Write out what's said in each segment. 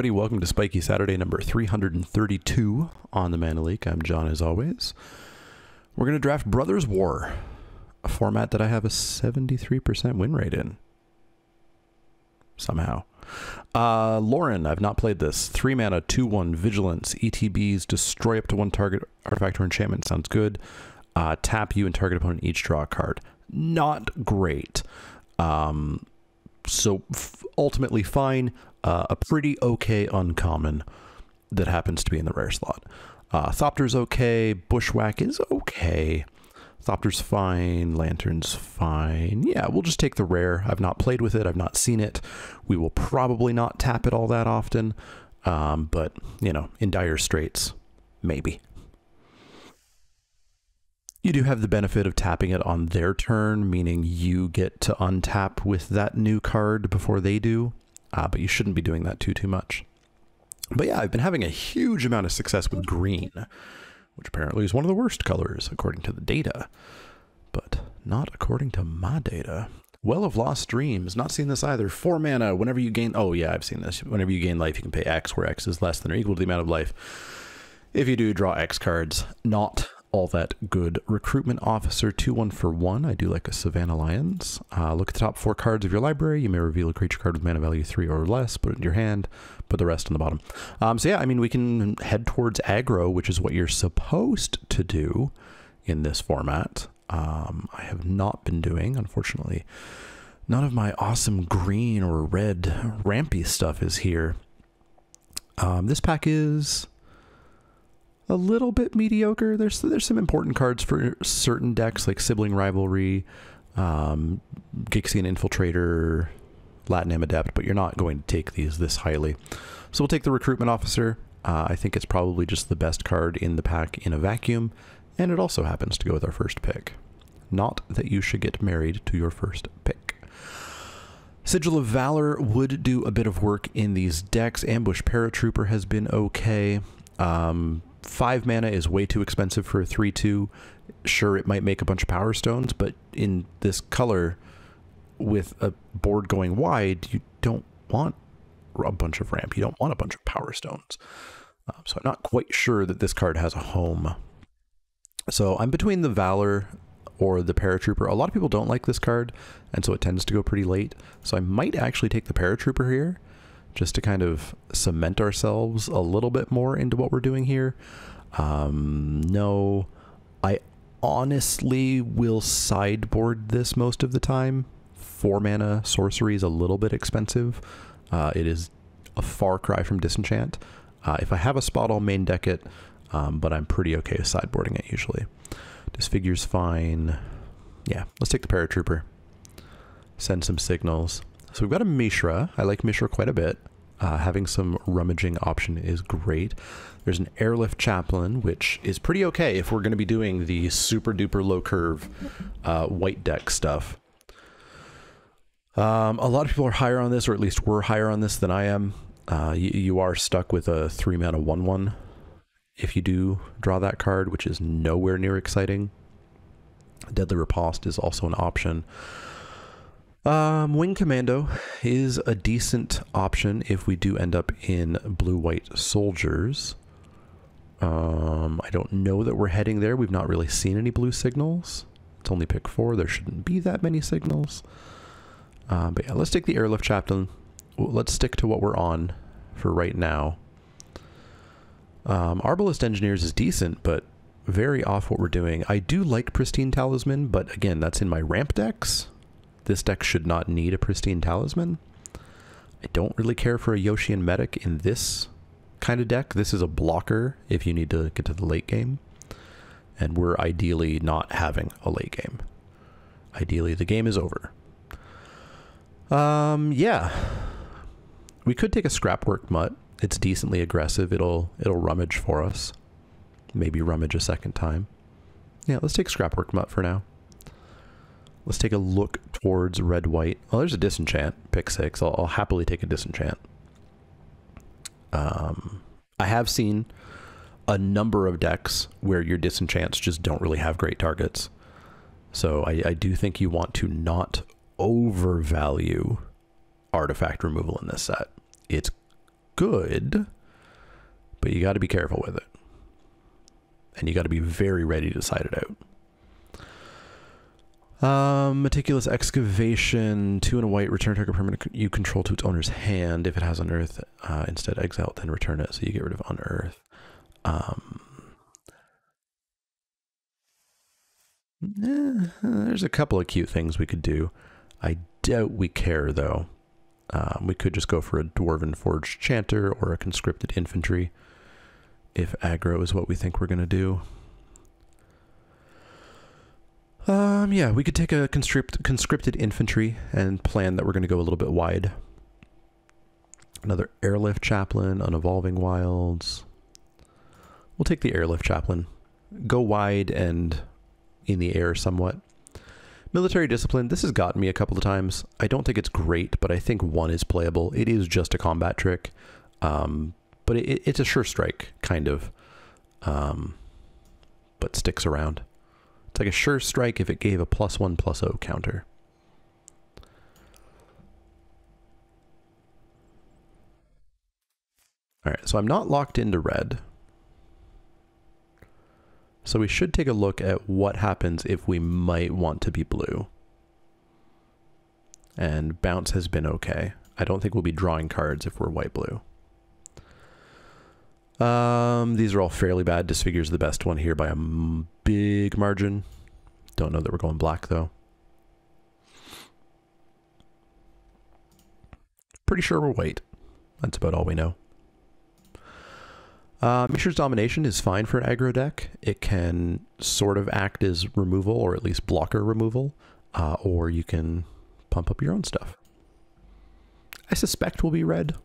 everybody. Welcome to Spikey Saturday number 332 on the Mana Leek. I'm John, as always. We're going to draft Brothers War, a format that I have a 73% win rate in. Somehow. Lauren, I've not played this. 3 mana, 2/1, Vigilance, ETBs, destroy up to 1 target artifact or enchantment. Sounds good. Tap you and target opponent each draw a card. Not great. So ultimately fine. A pretty okay uncommon that happens to be in the rare slot. Thopter's okay. Bushwhack is okay. Thopter's fine. Lantern's fine. Yeah, we'll just take the rare. I've not played with it. I've not seen it. We will probably not tap it all that often. But, you know, in dire straits, maybe. You do have the benefit of tapping it on their turn, meaning you get to untap with that new card before they do. But you shouldn't be doing that too much. But yeah, I've been having a huge amount of success with green, which apparently is one of the worst colors according to the data, but not according to my data. Well of Lost Dreams, not seen this either. 4 mana, whenever you gain, oh yeah, I've seen this. Whenever you gain life, you can pay X, where X is less than or equal to the amount of life. If you do, draw X cards. Not all that good. Recruitment Officer, 2/1 for 1. I do like a Savannah Lions. Look at the top 4 cards of your library. You may reveal a creature card with mana value 3 or less, put it in your hand, put the rest on the bottom. So yeah, I mean, we can head towards aggro, which is what you're supposed to do in this format. I have not been doing, unfortunately. None of my awesome green or red rampy stuff is here. This pack is a little bit mediocre. There's some important cards for certain decks like Sibling Rivalry, Gixian Infiltrator, Latinam Adept, but you're not going to take these this highly. So we'll take the Recruitment Officer. I think it's probably just the best card in the pack in a vacuum, and it also happens to go with our first pick. Not that you should get married to your first pick. Sigil of Valor would do a bit of work in these decks. Ambush Paratrooper has been okay. 5 mana is way too expensive for a 3/2. Sure, it might make a bunch of Power Stones, but in this color, with a board going wide, you don't want a bunch of ramp. You don't want a bunch of Power Stones. So I'm not quite sure that this card has a home. So I'm between the Valor or the Paratrooper. A lot of people don't like this card, and so it tends to go pretty late. So I might actually take the Paratrooper here, just to kind of cement ourselves a little bit more into what we're doing here. No, I honestly will sideboard this most of the time. 4 mana sorcery is a little bit expensive. It is a far cry from Disenchant. If I have a spot, I'll main deck it, but I'm pretty okay with sideboarding it usually. Disfigure's fine. Yeah, let's take the Paratrooper. Send some signals. So we've got a Mishra. I like Mishra quite a bit. Having some rummaging option is great. There's an Airlift Chaplain, which is pretty okay if we're going to be doing the super duper low curve white deck stuff. A lot of people are higher on this, or at least were higher on this than I am. You are stuck with a 3 mana 1/1 if you do draw that card, which is nowhere near exciting. Deadly Riposte is also an option. Wing Commando is a decent option if we do end up in blue-white soldiers. I don't know that we're heading there. We've not really seen any blue signals. It's only pick 4. There shouldn't be that many signals. But yeah, let's take the Airlift Chaplain. Let's stick to what we're on for right now. Arbalest Engineers is decent, but very off what we're doing. I do like Pristine Talisman, but again, that's in my ramp decks. This deck should not need a Pristine Talisman. I don't really care for a Yoshian Medic in this kind of deck. This is a blocker if you need to get to the late game. And we're ideally not having a late game. Ideally, the game is over. Yeah. We could take a Scrapwork Mutt. It's decently aggressive. It'll rummage for us. Maybe rummage a second time. Yeah, let's take Scrapwork Mutt for now. Let's take a look towards red-white. Oh, there's a Disenchant. Pick 6. I'll happily take a Disenchant. I have seen a number of decks where your Disenchants just don't really have great targets. So I do think you want to not overvalue artifact removal in this set. It's good, but you got to be careful with it. And you got to be very ready to side it out. Meticulous Excavation, 2 and a white, return target permanent you control to its owner's hand. If it has Unearth, instead exile it, then return it, so you get rid of Unearth. There's a couple of cute things we could do. I doubt we care, though. We could just go for a Dwarven Forged Chanter or a Conscripted Infantry, if aggro is what we think we're going to do. Yeah, we could take a conscripted infantry and plan that we're going to go a little bit wide. Another Airlift Chaplain, Unevolving Wilds. We'll take the Airlift Chaplain. Go wide and in the air somewhat. Military Discipline, this has gotten me a couple of times. I don't think it's great, but I think 1 is playable. It is just a combat trick, but it's a sure strike, kind of, but sticks around. It's like a sure strike if it gave a +1/+0 counter. All right, so I'm not locked into red. So we should take a look at what happens if we might want to be blue. And bounce has been okay. I don't think we'll be drawing cards if we're white-blue. These are all fairly bad. Disfigure's the best one here by a big margin. Don't know that we're going black, though. Pretty sure we're white. That's about all we know. Mishra's Domination is fine for an aggro deck. It can sort of act as removal, or at least blocker removal, or you can pump up your own stuff. I suspect we'll be red,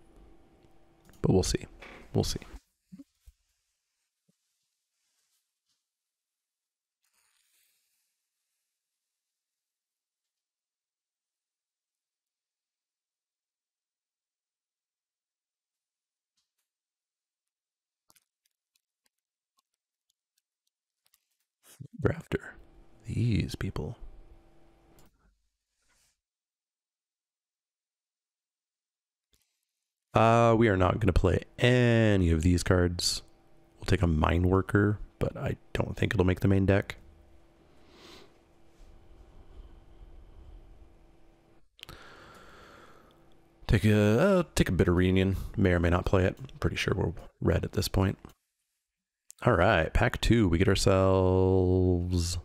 but we'll see. We'll see. Grafter. These people. We are not going to play any of these cards. We'll take a Mine Worker, but I don't think it'll make the main deck. Take a Bitter Reunion. May or may not play it. Pretty sure we're red at this point. All right, pack 2. We get ourselves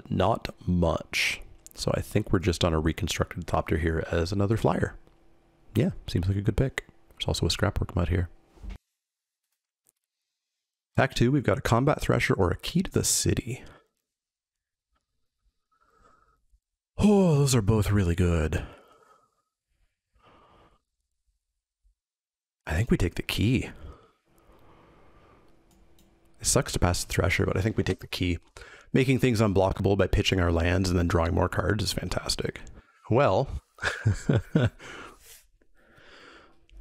not much. So I think we're just on a reconstructed Thopter here as another flyer. Yeah, seems like a good pick. There's also a Scrapwork Mud here. Pack 2, we've got a Combat Thresher or a Key to the City. Oh, those are both really good. I think we take the Key. It sucks to pass the Thresher, but I think we take the Key. Making things unblockable by pitching our lands and then drawing more cards is fantastic. Well,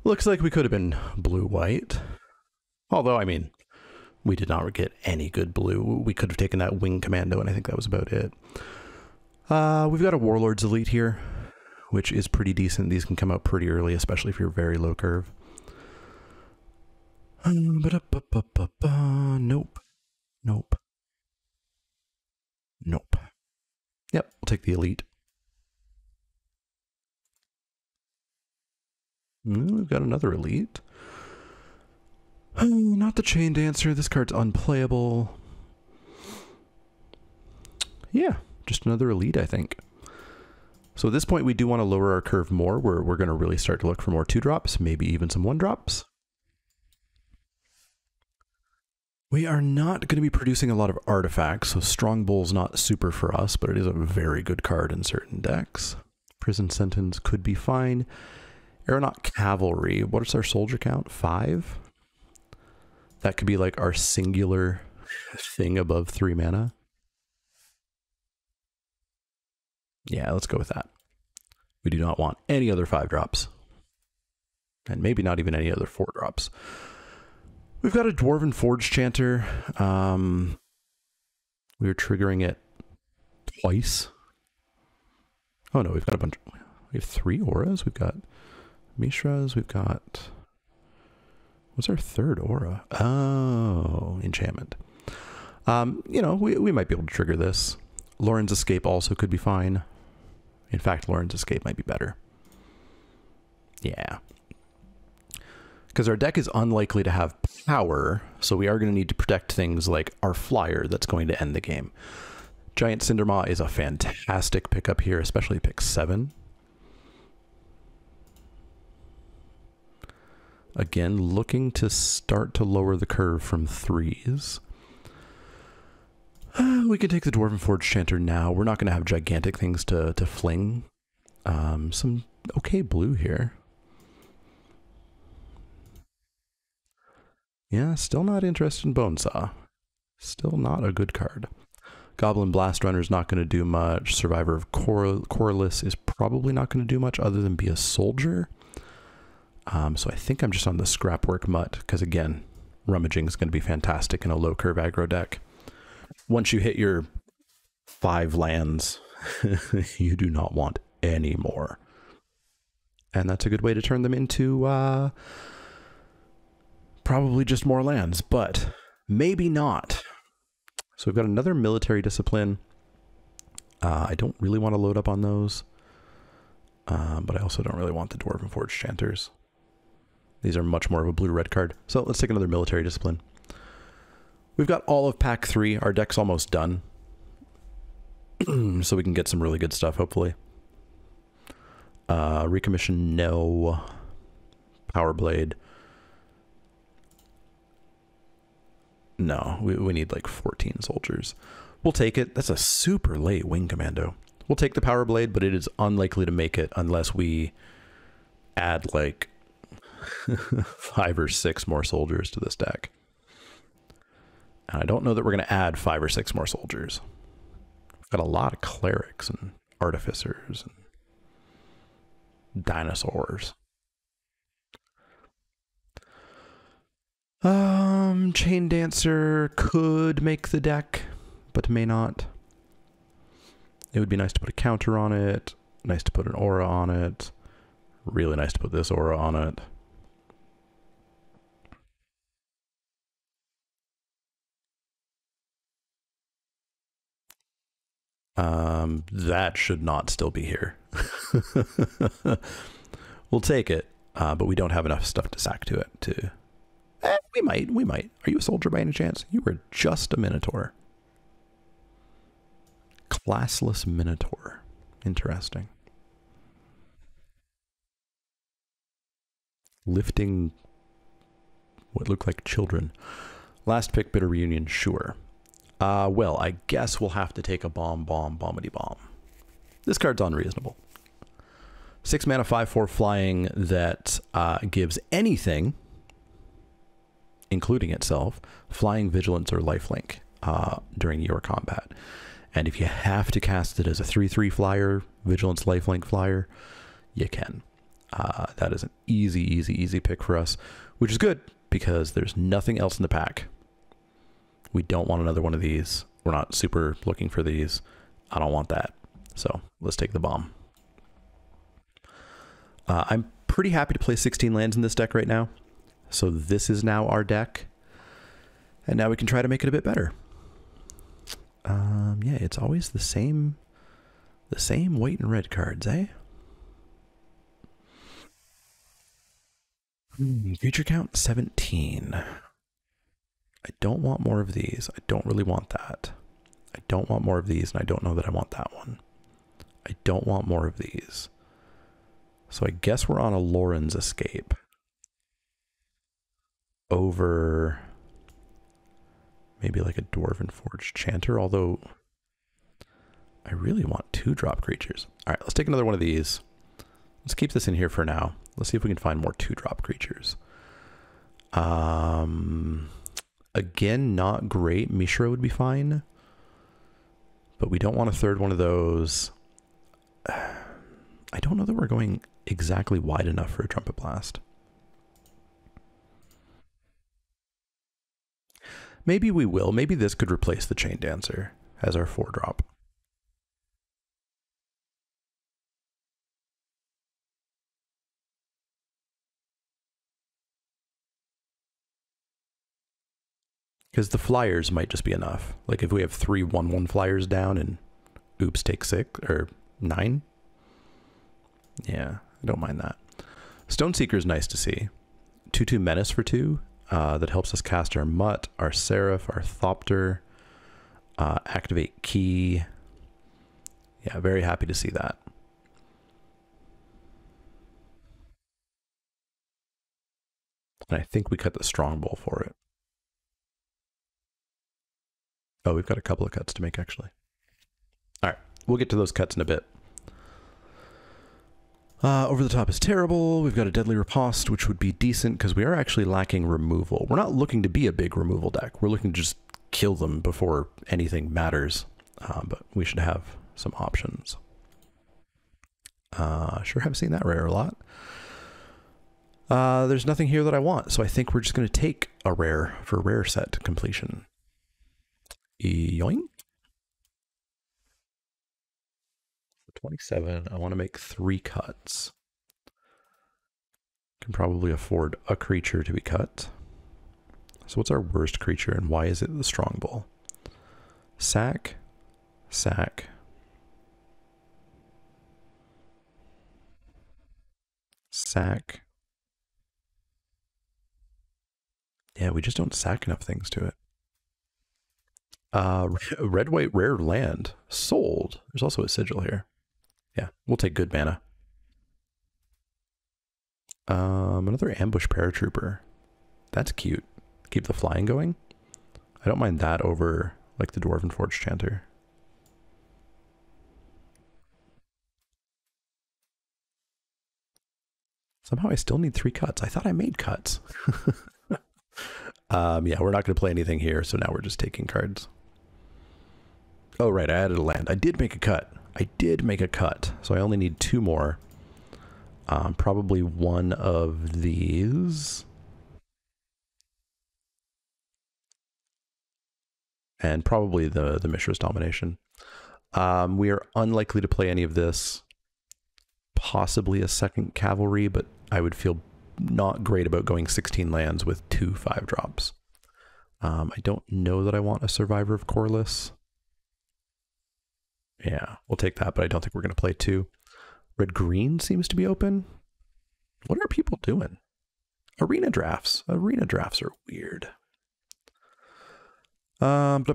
looks like we could have been blue-white. Although, I mean, we did not get any good blue. We could have taken that Wing Commando, and I think that was about it. We've got a Warlord's Elite here, which is pretty decent. These can come out pretty early, especially if you're very low curve. Nope. Nope. Nope. Yep, we'll take the Elite. We've got another Elite. Not the Chain Dancer. This card's unplayable. Yeah, just another Elite, I think. So at this point, we do want to lower our curve more. We're going to really start to look for more 2-drops, maybe even some 1-drops. We are not going to be producing a lot of artifacts, so Strong Bull's not super for us, but it is a very good card in certain decks. Prison Sentence could be fine. Aeronaut Cavalry, what is our soldier count? 5? That could be like our singular thing above 3 mana. Yeah, let's go with that. We do not want any other 5-drops. And maybe not even any other 4-drops. We've got a Dwarven Forge Chanter. We are triggering it twice. Oh no, we've got a bunch. We have 3 auras. We've got Mishras, we've got... What's our third aura? Oh, enchantment. You know, we might be able to trigger this. Lauren's Escape also could be fine. In fact, Lauren's Escape might be better. Yeah. Because our deck is unlikely to have power, so we are going to need to protect things like our flyer that's going to end the game. Giant Cindermaw is a fantastic pickup here, especially pick 7. Again, looking to start to lower the curve from 3s. We can take the Dwarven Forge Chanter now. We're not going to have gigantic things to fling. Some okay blue here. Yeah, still not interested in Bonesaw. Still not a good card. Goblin Blast Runner is not going to do much. Survivor of Corliss is probably not going to do much other than be a soldier. So I think I'm just on the Scrapwork Mutt, because again, Rummaging is going to be fantastic in a low curve aggro deck. Once you hit your 5 lands, you do not want any more. And that's a good way to turn them into probably just more lands, but maybe not. So we've got another Military Discipline. I don't really want to load up on those, but I also don't really want the Dwarven Forge Chanters. These are much more of a blue-red card. So let's take another Military Discipline. We've got all of pack 3. Our deck's almost done. So we can get some really good stuff, hopefully. Recommission, no. Power Blade. No, we need like 14 soldiers. We'll take it. That's a super late Wing Commando. We'll take the Power Blade, but it is unlikely to make it unless we add like 5 or 6 more soldiers to this deck. And I don't know that we're going to add 5 or 6 more soldiers. We've got a lot of clerics and artificers and dinosaurs. Chain Dancer could make the deck, but may not. It would be nice to put a counter on it. Nice to put an aura on it. Really nice to put this aura on it. That should not still be here. We'll take it, but we don't have enough stuff to sack to it to... we might. Are you a soldier by any chance? You were just a Minotaur. Classless Minotaur. Interesting. Lifting what look like children. Last pick, Bitter Reunion, sure. Well, I guess we'll have to take a bombity bomb. This card's unreasonable. 6 mana, 5/4 flying that gives anything, including itself, flying, vigilance, or lifelink during your combat. And if you have to cast it as a 3/3 flyer, vigilance, lifelink flyer, you can. That is an easy pick for us, which is good because there's nothing else in the pack. We don't want another one of these. We're not super looking for these. I don't want that. So let's take the bomb. I'm pretty happy to play 16 lands in this deck right now. So this is now our deck. And now we can try to make it a bit better. Yeah, it's always the same white and red cards, eh? Creature count 17. I don't want more of these. I don't really want that. I don't want more of these, and I don't know that I want that one. I don't want more of these. So I guess we're on a Lauren's Escape. Over maybe like a Dwarven Forge Chanter, although I really want 2-drop creatures. All right, let's take another one of these. Let's keep this in here for now. Let's see if we can find more 2-drop creatures. Again, not great. Mishra would be fine. But we don't want a third one of those. I don't know that we're going exactly wide enough for a Trumpet Blast. Maybe we will. Maybe this could replace the Chain Dancer as our 4-drop. Because the flyers might just be enough. Like if we have 3 1/1 flyers down and oops take 6 or 9. Yeah, I don't mind that. Stone Seeker is nice to see. 2/2 Menace for 2. That helps us cast our Mutt, our Seraph, our Thopter. Activate Key. Yeah, very happy to see that. And I think we cut the Strongbow for it. Oh, we've got a couple of cuts to make, actually. All right, we'll get to those cuts in a bit. Over the Top is terrible. We've got a Deadly Riposte, which would be decent because we are actually lacking removal. We're not looking to be a big removal deck. We're looking to just kill them before anything matters. But we should have some options. Sure have seen that rare a lot. There's nothing here that I want, so I think we're just going to take a rare for rare set completion. Yoink. 27, I want to make 3 cuts. Can probably afford a creature to be cut. So what's our worst creature and why is it the Strongbow? Sack, sack, sack. Yeah, we just don't sack enough things to it. Red, white, rare land. Sold. There's also a sigil here. Yeah, we'll take good mana. Another ambush paratrooper. That's cute. Keep the flying going. I don't mind that over like the Dwarven Forge Chanter. Somehow I still need 3 cuts. I thought I made cuts. Yeah, we're not going to play anything here, so now we're just taking cards. Oh, right, I added a land. I did make a cut. I did make a cut, so I only need 2 more. Probably one of these. And probably the Mishra's Domination. We are unlikely to play any of this. Possibly a second Cavalry, but I would feel not great about going 16 lands with 2 5-drops. I don't know that I want a Survivor of Corliss. Yeah, we'll take that, but I don't think we're going to play 2. Red-green seems to be open. What are people doing? Arena drafts. Arena drafts are weird. Maybe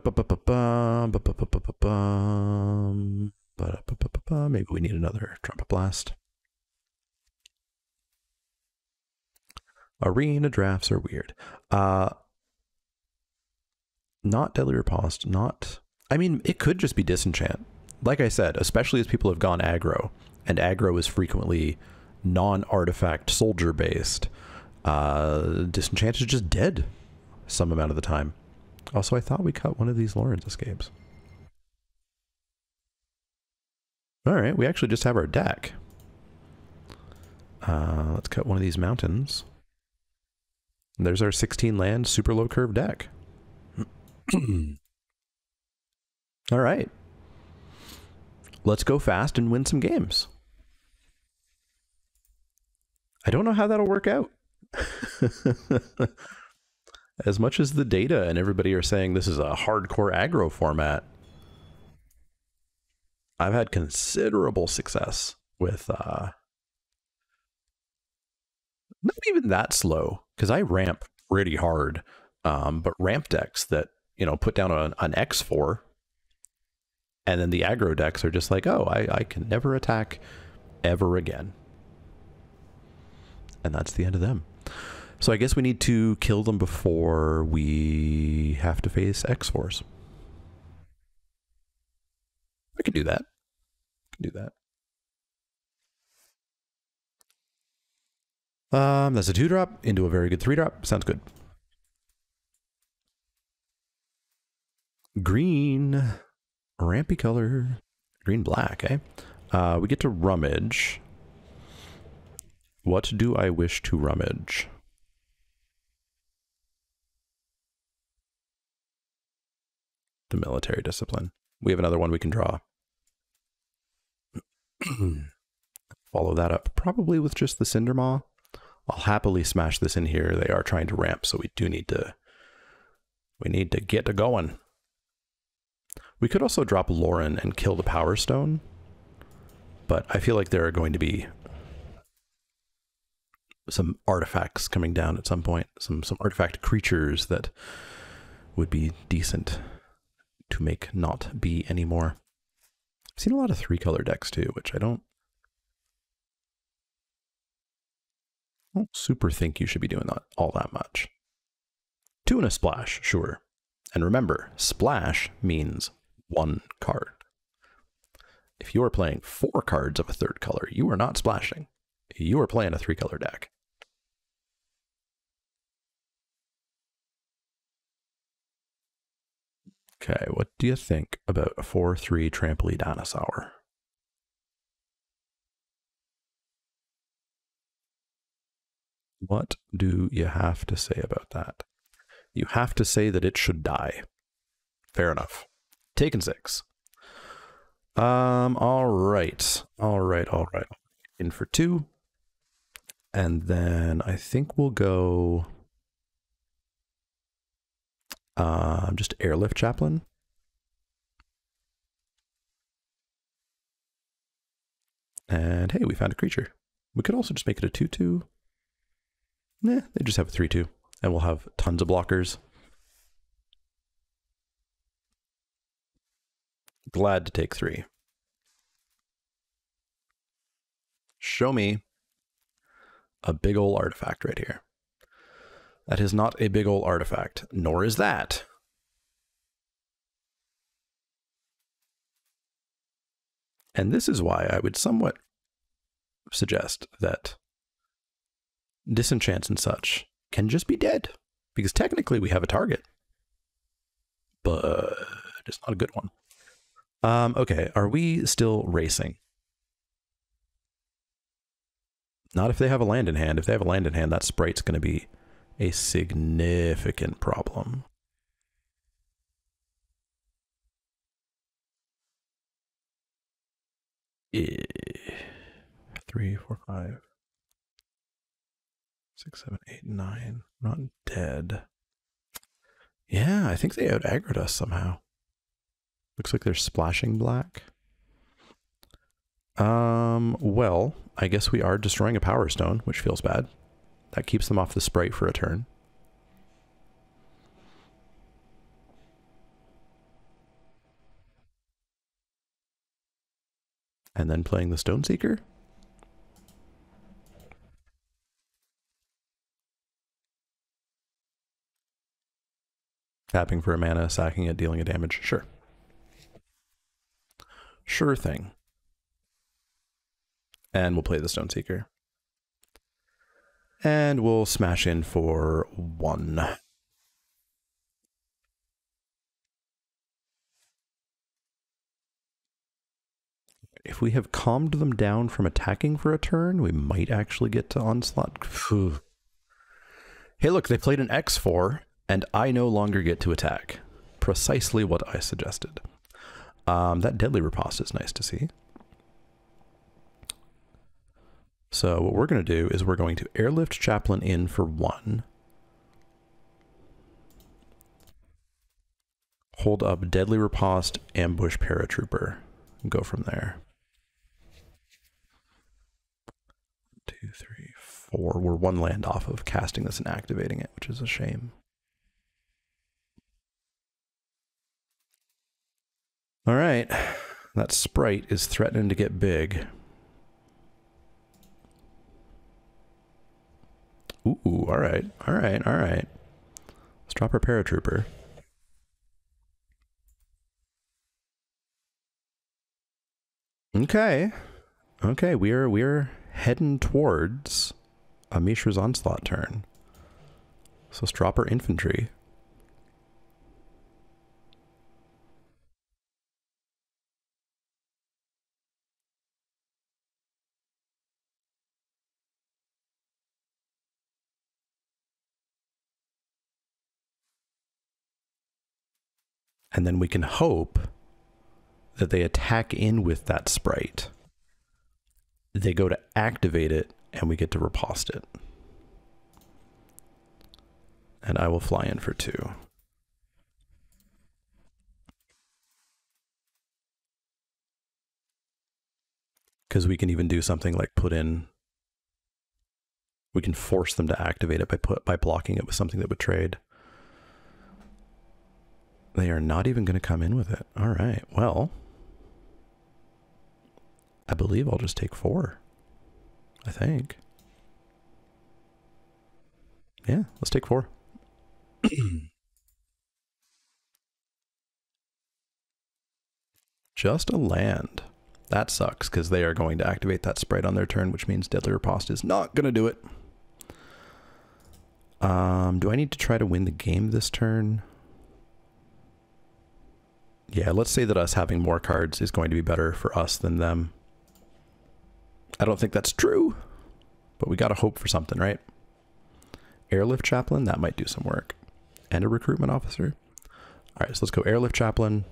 we need another Trumpet Blast. Arena drafts are weird. Not Deadly Riposte, not... I mean, it could just be Disenchant. Like I said, especially as people have gone aggro, and aggro is frequently non-artifact soldier-based, Disenchant is just dead some amount of the time. Also, I thought we cut one of these Lawrence Escapes. Alright, we actually just have our deck. Let's cut one of these mountains. And there's our 16 land super low curve deck. All right. Let's go fast and win some games. I don't know how that'll work out. As much as the data and everybody are saying this is a hardcore aggro format, I've had considerable success with not even that slow, because I ramp pretty hard, but ramp decks that, you know, put down an X4, and then the aggro decks are just like, oh, I can never attack ever again. And that's the end of them. So I guess we need to kill them before we have to face X4s. I can do that. Do that. That's a 2-drop into a very good 3-drop. Sounds good. Green. Rampy color. Green black, eh? We get to rummage. What do I wish to rummage? The military discipline. We have another one we can draw. Follow that up probably with just the Cindermaw. I'll happily smash this in here. They are trying to ramp, so we do need to We need to get going. We could also drop Lauren and kill the Power Stone, but I feel like there are going to be some artifacts coming down at some point, some artifact creatures that would be decent to make not be anymore. I've seen a lot of 3-color decks too, which I don't super think you should be doing that all that much. 2 and a splash, sure. And remember, splash means 1 card. If you are playing 4 cards of a 3rd color, you are not splashing. You are playing a 3-color deck. Okay, what do you think about a 4/3 Trampoline Dinosaur? What do you have to say about that? You have to say that it should die. Fair enough. Taken 6. All right. In for 2. And then I think we'll go just Airlift Chaplain. And hey, we found a creature. We could also just make it a 2/2. Nah, they just have a 3/2. And we'll have tons of blockers. Glad to take 3. Show me a big ol' artifact right here. That is not a big ol' artifact, nor is that. And this is why I would somewhat suggest that disenchants and such can just be dead, because technically we have a target, but it's not a good one. Okay, are we still racing? Not if they have a land in hand. If they have a land in hand, that sprite's going to be a significant problem. Yeah. 3, 4, 5, 6, 7, 8, 9. Not dead. Yeah, I think they out aggroed us somehow. Looks like they're splashing black. Well, I guess we are destroying a Power Stone, which feels bad. That keeps them off the sprite for a turn. And then playing the Stone Seeker. Tapping for a mana, sacking it, dealing a damage. Sure. Sure thing. And we'll play the Stone Seeker. And we'll smash in for 1. If we have calmed them down from attacking for a turn, we might actually get to Onslaught. Phew. Hey, look, they played an X4, and I no longer get to attack. Precisely what I suggested. That Deadly Riposte is nice to see. So what we're going to do is we're going to Airlift Chaplain in for 1. Hold up Deadly Riposte, Ambush Paratrooper, and go from there. 2, 3, 4. We're 1 land off of casting this and activating it, which is a shame. All right, that sprite is threatening to get big. Ooh, all right. Let's drop our Paratrooper. Okay, we're heading towards a Mishra's Onslaught turn. So let's drop our infantry. And then we can hope that they attack in with that sprite. They go to activate it, and we get to riposte it. And I will fly in for 2. Because we can even do something like put in... We can force them to activate it by blocking it with something that would trade. They are not even going to come in with it. All right, well... I believe I'll just take 4. I think. Yeah, let's take 4. Just a land. That sucks, because they are going to activate that sprite on their turn, which means Deadly Riposte is not going to do it. Do I need to try to win the game this turn? Yeah, let's say that us having more cards is going to be better for us than them. I don't think that's true, but we gotta hope for something, right? Airlift Chaplain, that might do some work. And a Recruitment Officer. All right, so let's go Airlift Chaplain.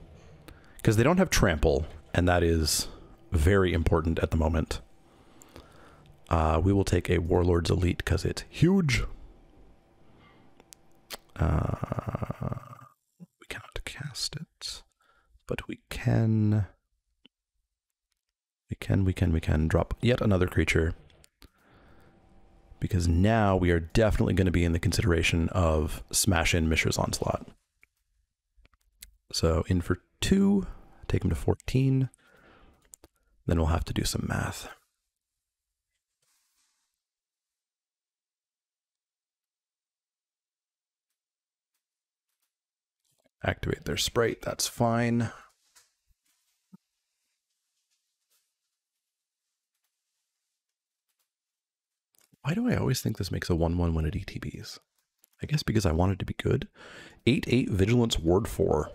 Because they don't have Trample, and that is very important at the moment. We will take a Warlord's Elite because it's huge. We cannot cast it, but we can drop yet another creature, because now we are definitely going to be in the consideration of smash in Mishra's Onslaught. So in for 2, take him to 14, then we'll have to do some math. Activate their sprite, that's fine. Why do I always think this makes a 1/1 when it ETBs? I guess because I want it to be good. 8/8 Vigilance Ward 4.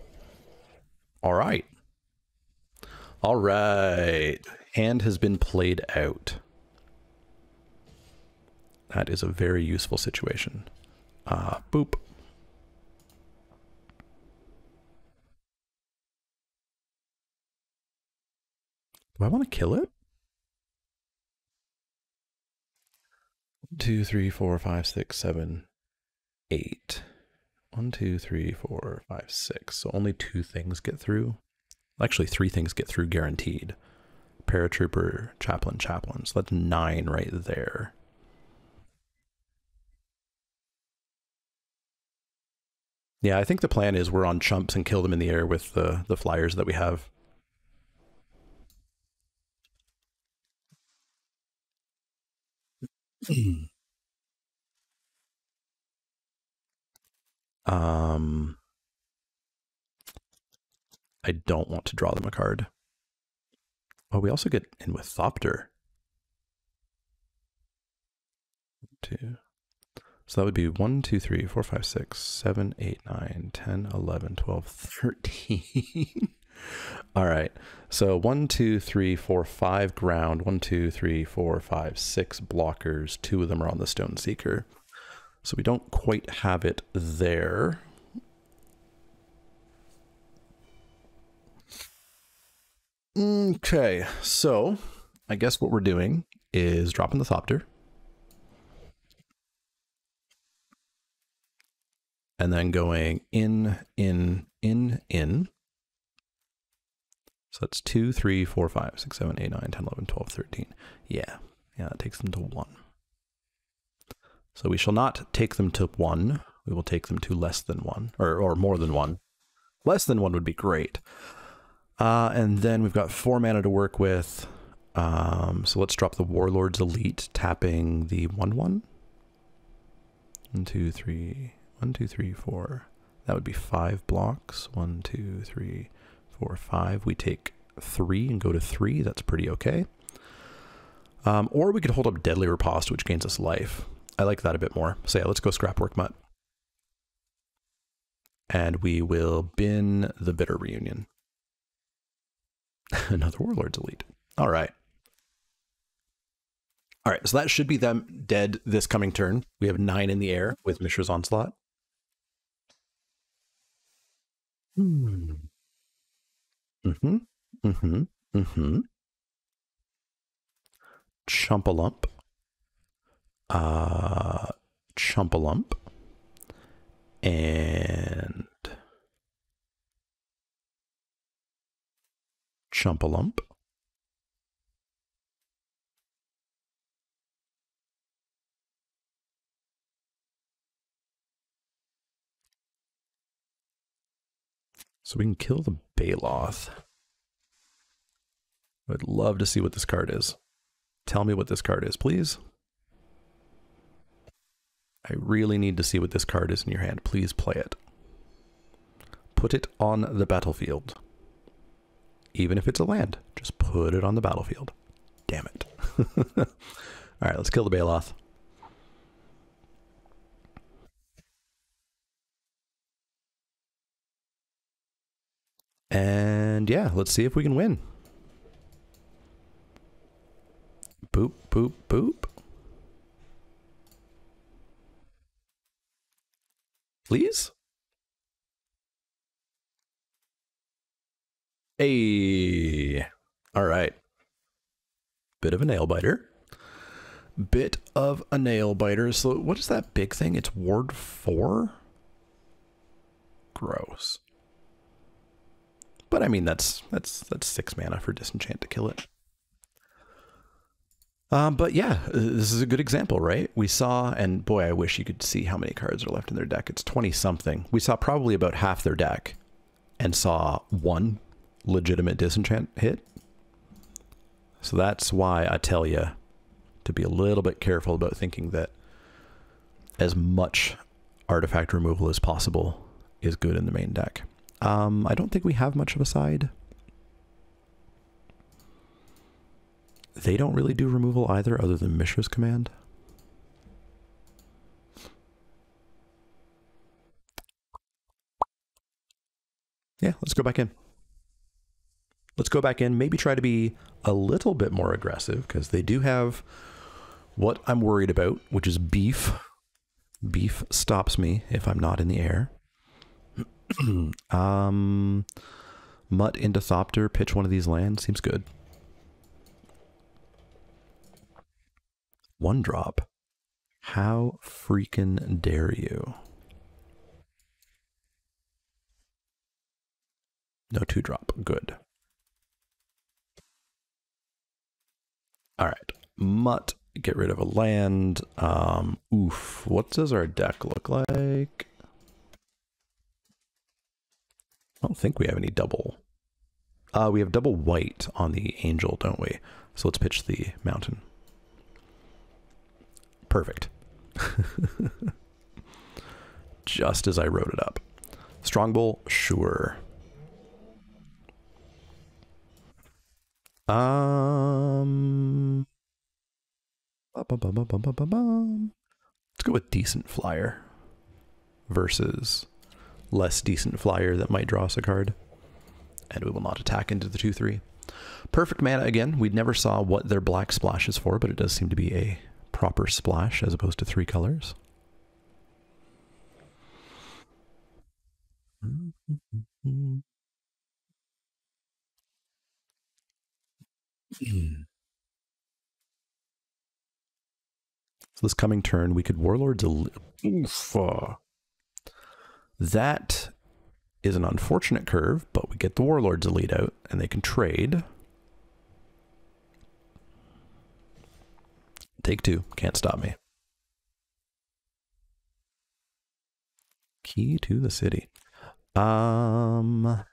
All right. All right. Hand has been played out. That is a very useful situation. Boop. Do I want to kill it? 1, 2, 3, 4, 5, 6, 7, 8. 1, 2, 3, 4, 5, 6. So only 2 things get through. Actually, 3 things get through guaranteed. Paratrooper, Chaplain, Chaplain. So that's 9 right there. Yeah, I think the plan is we're on chumps and kill them in the air with the flyers that we have. I don't want to draw them a card. Oh, we also get in with Thopter. 2. So that would be 1, 2, 3, 4, 5, 6, 7, 8, 9, 10, 11, 12, 13. All right. So 1, 2, 3, 4, 5 ground. 1, 2, 3, 4, 5, 6 blockers. 2 of them are on the Stone Seeker. So we don't quite have it there. Okay, so I guess what we're doing is dropping the Thopter. And then going in. So that's 2, 3, 4, 5, 6, 7, 8, 9, 10, 11, 12, 13. Yeah, that takes them to 1. So we shall not take them to 1. We will take them to less than 1, or more than 1. Less than 1 would be great. And then we've got 4 mana to work with. So let's drop the Warlord's Elite, tapping the 1/1. 1, 2, 3. 1, 2, 3, 4. That would be 5 blocks. 1, 2, 3, 4, 5. We take 3 and go to 3. That's pretty okay. Or we could hold up Deadly Riposte, which gains us life. I like that a bit more. So yeah, let's go Scrapwork Mutt. And we will bin the Bitter Reunion. Another Warlord's Elite. All right. All right, so that should be them dead this coming turn. We have 9 in the air with Mishra's Onslaught. Chumpalump. Chumpalump. And Chumpalump. So we can kill the Baloth. I'd love to see what this card is. Tell me what this card is, please. I really need to see what this card is in your hand. Please play it. Put it on the battlefield. Even if it's a land, just put it on the battlefield. Damn it. All right, let's kill the Baloth. And yeah, let's see if we can win. Boop, boop, boop. Please? Hey. All right. Bit of a nail biter. Bit of a nail biter. So what is that big thing? It's Ward 4? Gross. But I mean, that's 6 mana for Disenchant to kill it. But yeah, this is a good example, right? We saw, and boy, I wish you could see how many cards are left in their deck. It's 20-something. We saw probably about half their deck and saw one legitimate Disenchant hit. So that's why I tell you to be a little bit careful about thinking that as much artifact removal as possible is good in the main deck. I don't think we have much of a side. They don't really do removal either, other than Mishra's Command. Yeah, let's go back in. Let's go back in, maybe try to be a little bit more aggressive, because they do have what I'm worried about, which is beef. Beef stops me if I'm not in the air. Mutt into Thopter, pitch one of these lands, seems good. 1 drop. How freaking dare you? No 2 drop, good. All right, Mutt, get rid of a land. Oof, what does our deck look like? I don't think we have any double. We have double white on the Angel, don't we? So let's pitch the Mountain. Perfect. Just as I wrote it up. Strongbow, sure. Let's go with Decent Flyer versus less Decent Flyer that might draw us a card. And we will not attack into the 2/3. Perfect mana again. We never saw what their black splash is for, but it does seem to be a proper splash as opposed to 3 colors. So this coming turn, we could Warlord's Elite. That is an unfortunate curve, but we get the Warlord's Elite out, and they can trade. Take 2, can't stop me. Key to the city. Yeah,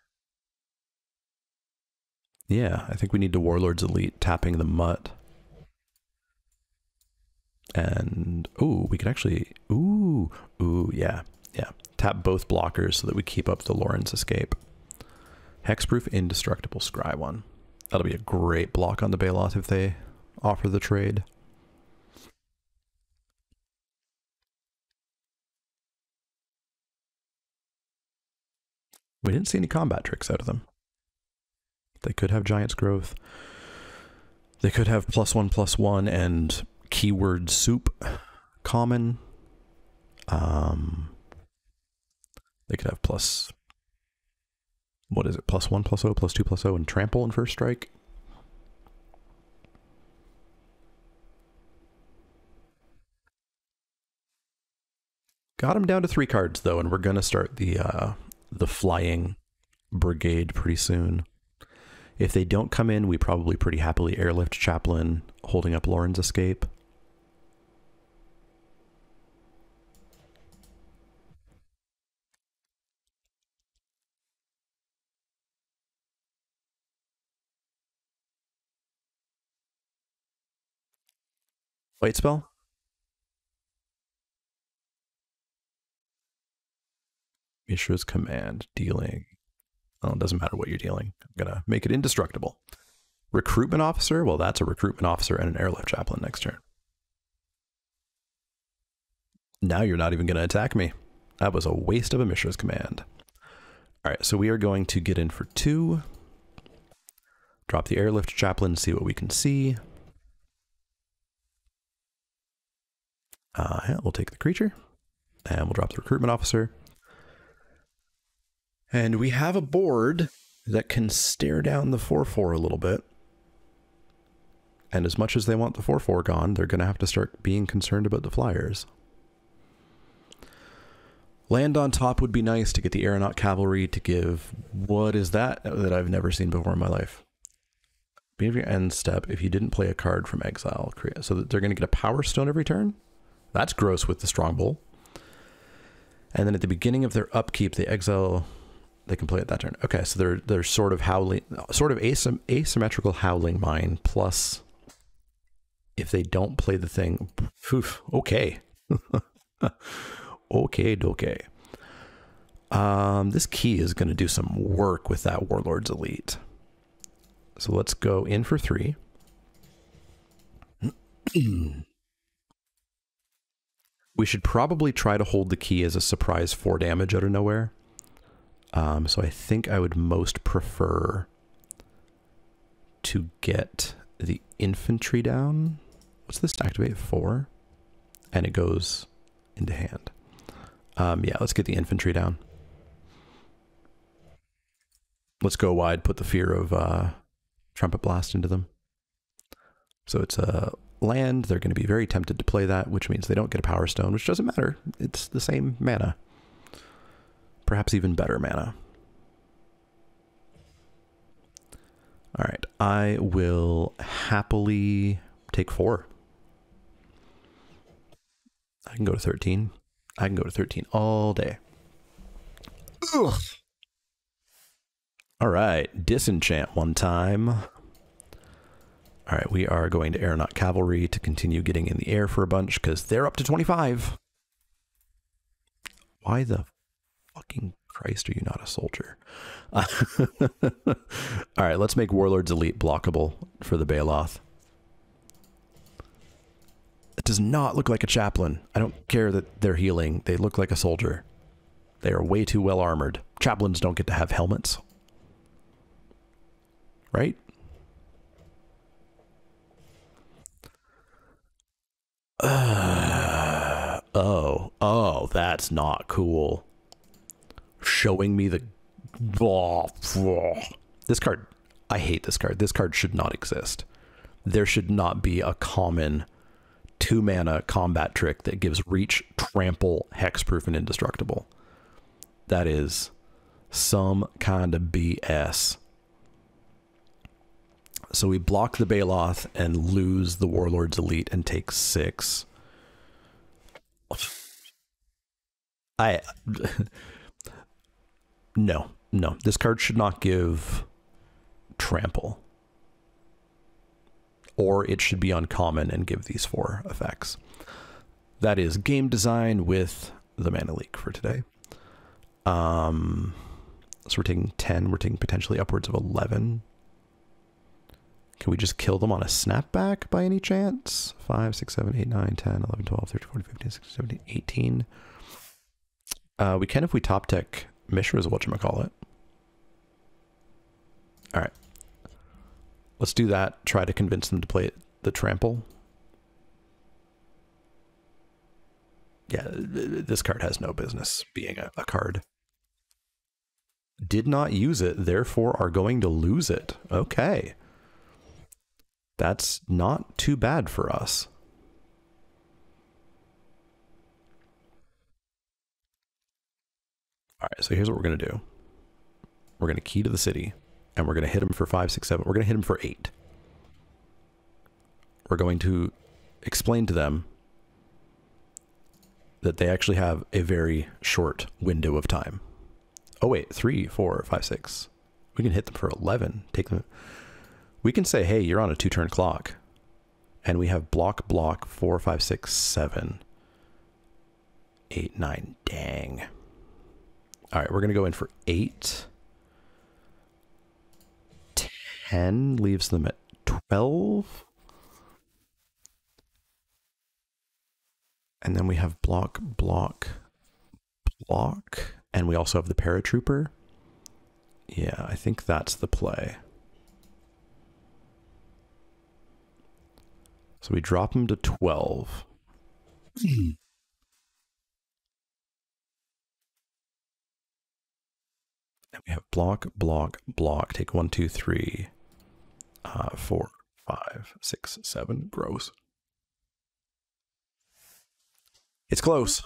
I think we need to Warlord's Elite, tapping the Mutt. And, ooh, we could actually, ooh, yeah. Tap both blockers so that we keep up the Lorenz Escape. Hexproof, Indestructible, Scry 1. That'll be a great block on the Baloth if they offer the trade. We didn't see any combat tricks out of them. They could have Giant's Growth. They could have +1/+1 and keyword soup common. They could have what is it, +1/+0, +2/+0, and trample in first strike. Got him down to 3 cards though, and we're gonna start the flying brigade pretty soon. If they don't come in, we probably pretty happily airlift Chaplain, holding up Lorenz Escape. White spell? Mishra's command. Dealing. Oh, it doesn't matter what you're dealing. I'm going to make it indestructible. Recruitment officer? Well, that's a recruitment officer and an airlift chaplain next turn. Now you're not even going to attack me. That was a waste of a Mishra's command. All right, so we are going to get in for 2. Drop the airlift chaplain, see what we can see. Yeah, we'll take the creature, and we'll drop the recruitment officer. And we have a board that can stare down the 4/4 a little bit. And as much as they want the 4/4 gone, they're going to have to start being concerned about the flyers. Land on top would be nice to get the aeronaut cavalry to give... What is that I've never seen before in my life? Behavior end step, if you didn't play a card from exile. So that they're going to get a power stone every turn? That's gross with the Strongbow. And then at the beginning of their upkeep, they exile... They can play it that turn. Okay, so they're sort of howling... Sort of asymmetrical howling mine, plus... If they don't play the thing... Oof, okay. Okay. This key is going to do some work with that Warlord's Elite. So let's go in for 3. We should probably try to hold the key as a surprise 4 damage out of nowhere. So I think I would most prefer to get the infantry down. What's this to activate? 4? And it goes into hand. Yeah, let's get the infantry down. Let's go wide, put the fear of Trumpet Blast into them. So it's a land. They're going to be very tempted to play that, which means they don't get a Power Stone, which doesn't matter. It's the same mana. Perhaps even better mana. All right, I will happily take 4. I can go to 13. I can go to 13 all day. Ugh. All right, disenchant one time. All right, we are going to Aeronaut Cavalry to continue getting in the air for a bunch because they're up to 25. Why the fucking Christ are you not a soldier? All right, let's make Warlord's Elite blockable for the Baloth. It does not look like a chaplain. I don't care that they're healing. They look like a soldier. They are way too well armored. Chaplains don't get to have helmets. Right? Oh, that's not cool. Showing me the... This card, I hate this card. This card should not exist. There should not be a common 2-mana combat trick that gives reach, trample, hexproof, and indestructible. That is some kind of BS. So we block the Baloth and lose the Warlord's Elite and take 6. No. This card should not give trample. Or it should be uncommon and give these 4 effects. That is game design with the Mana Leak for today. So we're taking 10. We're taking potentially upwards of 11. Can we just kill them on a snapback by any chance? 5, 6, 7, 8, 9, 10, 11, 12, 13, 14, 15, 16, 17, 18. We can if we top tech Mishra's whatchamacallit. All right. Let's do that. Try to convince them to play the trample. Yeah, this card has no business being a card. Did not use it, therefore are going to lose it. Okay. That's not too bad for us. All right, so here's what we're going to do. We're going to key to the city, and we're going to hit him for 5, 6, 7. We're going to hit him for 8. We're going to explain to them that they actually have a very short window of time. Oh, wait, 3, 4, 5, 6. We can hit them for 11. Take them. We can say, hey, you're on a 2-turn clock. And we have block, block, 4, 5, 6, 7, 8, 9. Dang. All right, we're going to go in for 8. 10 leaves them at 12. And then we have block, block, block. And we also have the paratrooper. Yeah, I think that's the play. So we drop him to 12. And we have block, block, block. Take 1, 2, 3, 4, 5, 6, 7. Gross. It's close.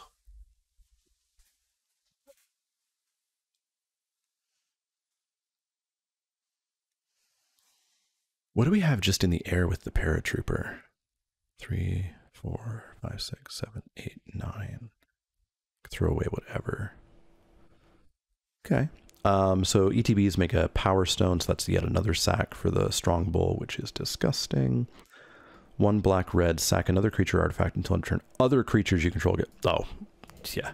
What do we have just in the air with the paratrooper? 3, 4, 5, 6, 7, 8, 9. Throw away whatever. Okay. So ETBs make a power stone, so that's yet another sack for the strong bull, which is disgusting. 1 black, red, sack another creature artifact until end of turn. Other creatures you control get. Oh, yeah.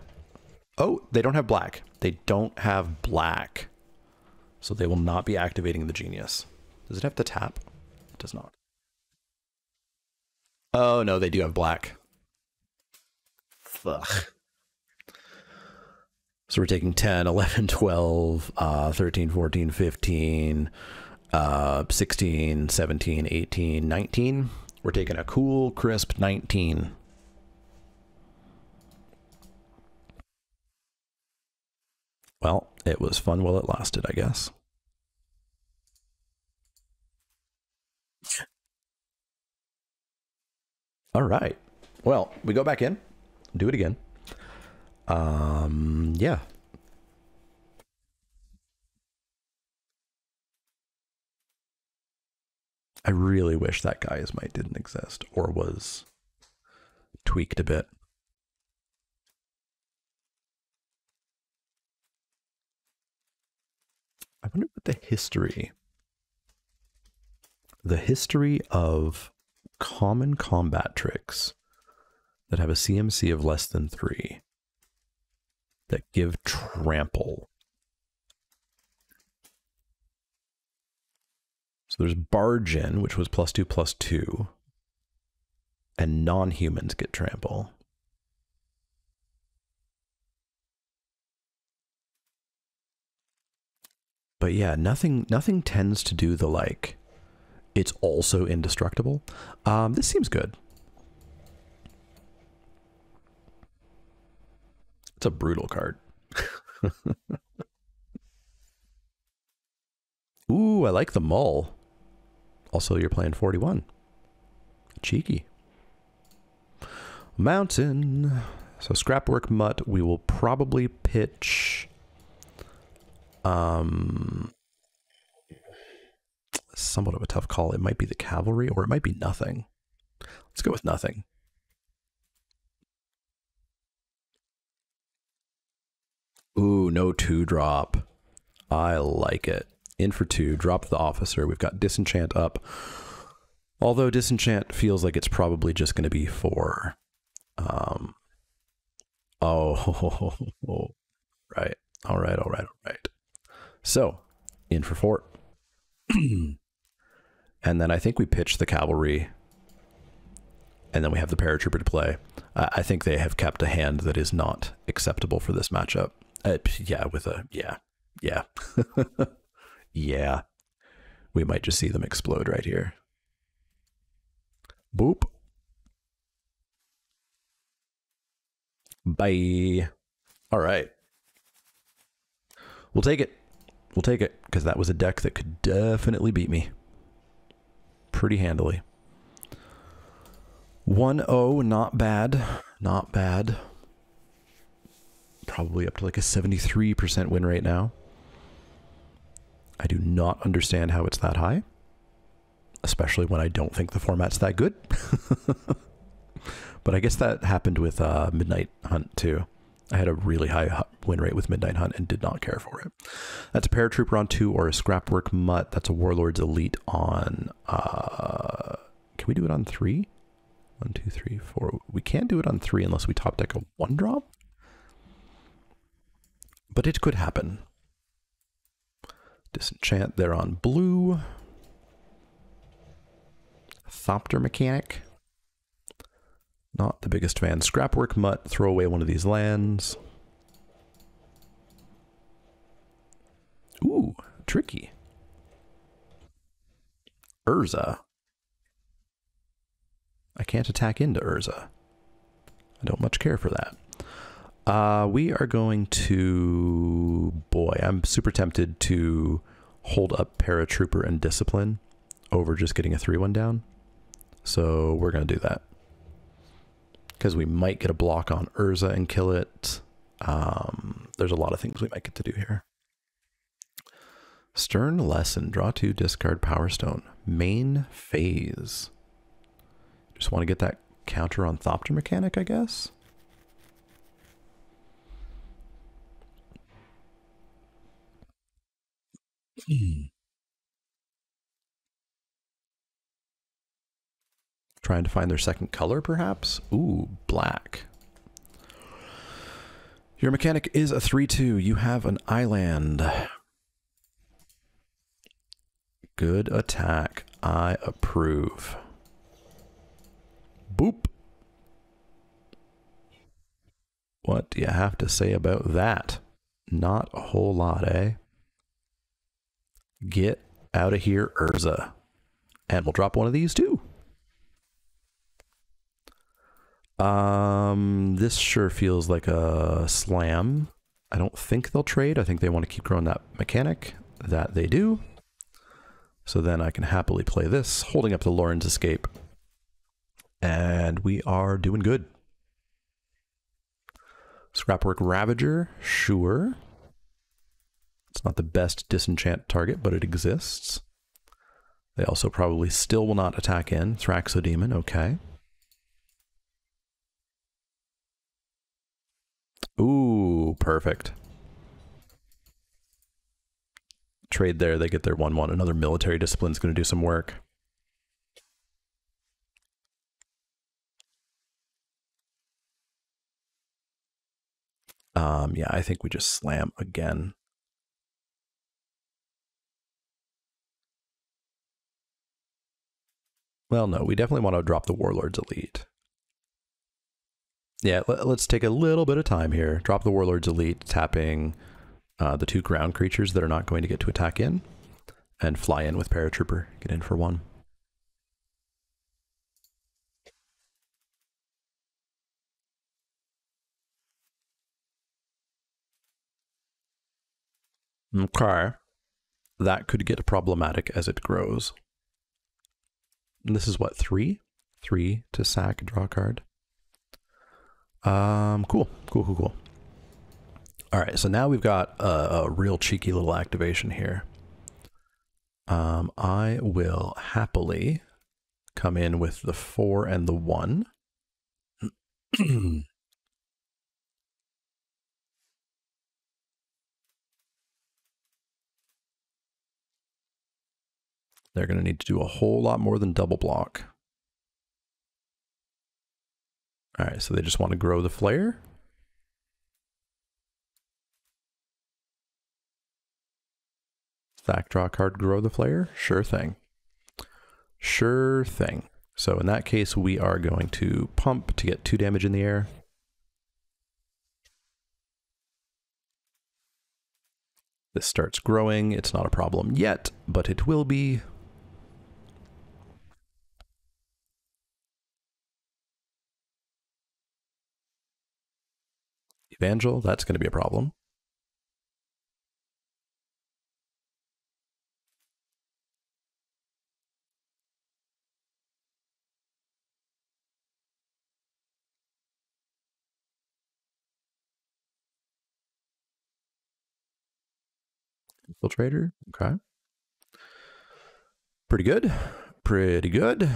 Oh, they don't have black. They don't have black. So they will not be activating the genius. Does it have to tap? It does not. Oh, no, they do have black. Fuck. So we're taking 10, 11, 12, 13, 14, 15, 16, 17, 18, 19. We're taking a cool, crisp 19. Well, it was fun while it lasted, I guess. All right. Well, we go back in, do it again. Yeah. I really wish that guy's might didn't exist or was tweaked a bit. I wonder what the history of common combat tricks that have a CMC of less than 3 that give trample. So there's barge in, which was +2/+2, and non-humans get trample. But yeah, nothing tends to do the like, it's also indestructible. This seems good. It's a brutal card. Ooh, I like the mull. Also, you're playing 41. Cheeky. Mountain. So scrapwork mutt, we will probably pitch somewhat of a tough call. It might be the cavalry or it might be nothing. Let's go with nothing. Ooh, no 2-drop. I like it. In for 2, drop the officer. We've got disenchant up. Although disenchant feels like it's probably just going to be for right. All right. So, in for 4. And then I think we pitch the cavalry. And then we have the paratrooper to play. I think they have kept a hand that is not acceptable for this matchup. Yeah. Yeah. We might just see them explode right here. Boop. Bye. All right. We'll take it. We'll take it, because that was a deck that could definitely beat me. Pretty handily. 1-0, not bad. Not bad. Probably up to like a 73% win rate now. I do not understand how it's that high. Especially when I don't think the format's that good. But I guess that happened with Midnight Hunt too. I had a really high win rate with Midnight Hunt and did not care for it. That's a Paratrooper on 2 or a Scrapwork Mutt. That's a Warlord's Elite on... can we do it on 3? 1, 2, 3, 4. We can't do it on 3 unless we top deck a 1-drop. But it could happen. Disenchant there on blue. Thopter Mechanic. Not the biggest fan. Scrapwork Mutt. Throw away one of these lands. Ooh, tricky. Urza. I can't attack into Urza. I don't much care for that. We are going to... Boy, I'm super tempted to hold up Paratrooper and Discipline over just getting a 3-1 down. So we're going to do that. Because we might get a block on Urza and kill it. There's a lot of things we might get to do here. Stern Lesson. Draw 2, discard Power Stone. Main phase. Just want to get that counter on Thopter Mechanic, I guess. Trying to find their second color, perhaps? Ooh, black. Your mechanic is a 3/2. You have an island. Good attack. I approve. Boop. What do you have to say about that? Not a whole lot, eh? Get out of here, Urza. And we'll drop one of these too. This sure feels like a slam. I don't think they'll trade. I think they want to keep growing that mechanic. That they do. So then I can happily play this, holding up the Lauren's Escape. And we are doing good. Scrapwork Ravager, sure. It's not the best disenchant target, but it exists. They also probably still will not attack in. Thraxodemon, okay. Ooh, perfect. Trade there, they get their 1/1. Another military discipline is going to do some work. Yeah, I think we just slam again. Well, no, we definitely want to drop the Warlord's Elite. Yeah, let's take a little bit of time here. Drop the Warlord's Elite, tapping the 2 ground creatures that are not going to get to attack in, and fly in with Paratrooper. Get in for 1. Okay. That could get problematic as it grows. And this is what, 3? 3 to sack, draw a card. Cool. All right, so now we've got a real cheeky little activation here. I will happily come in with the 4 and the 1. They're going to need to do a whole lot more than double block. All right, so they just want to grow the flare. Sack, draw a card, grow the flare. Sure thing. Sure thing. So in that case, we are going to pump to get 2 damage in the air. This starts growing. It's not a problem yet, but it will be. Evangel, that's going to be a problem. Infiltrator, okay. Pretty good. Pretty good.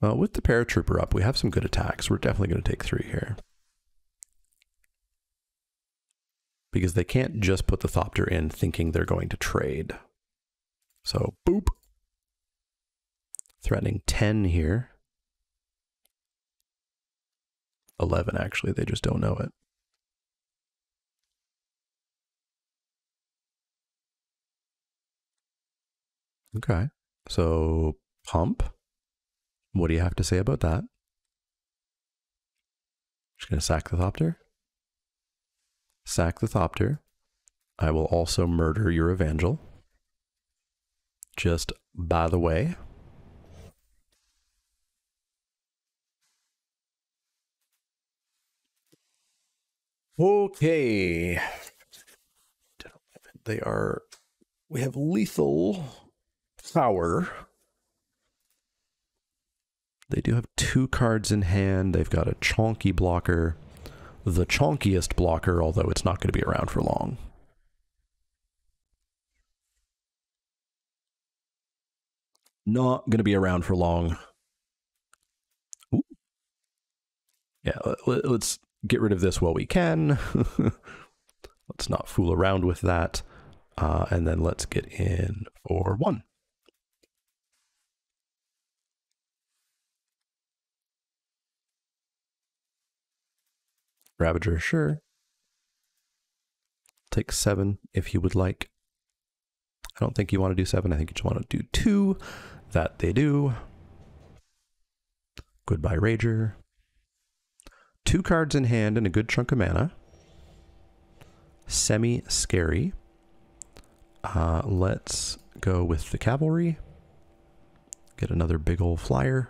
Well, with the Paratrooper up, we have some good attacks. We're definitely going to take 3 here. because they can't just put the Thopter in thinking they're going to trade. So, boop. Threatening 10 here. 11, actually. They just don't know it. Okay. So, pump. What do you have to say about that? Just going to sack the Thopter. Sack the Thopter. I will also murder your Evangel. Just by the way. Okay. They are... We have lethal power. They do have 2 cards in hand. They've got a chonky blocker. The chonkiest blocker, although it's not going to be around for long. Not going to be around for long. Ooh. Yeah, let's get rid of this while we can. Let's not fool around with that. And then let's get in for 1. Ravager, sure. Take 7 if you would like. I don't think you want to do 7. I think you just want to do 2. That they do. Goodbye, Rager. 2 cards in hand and a good chunk of mana. Semi-scary. Let's go with the Cavalry. Get another big old flyer.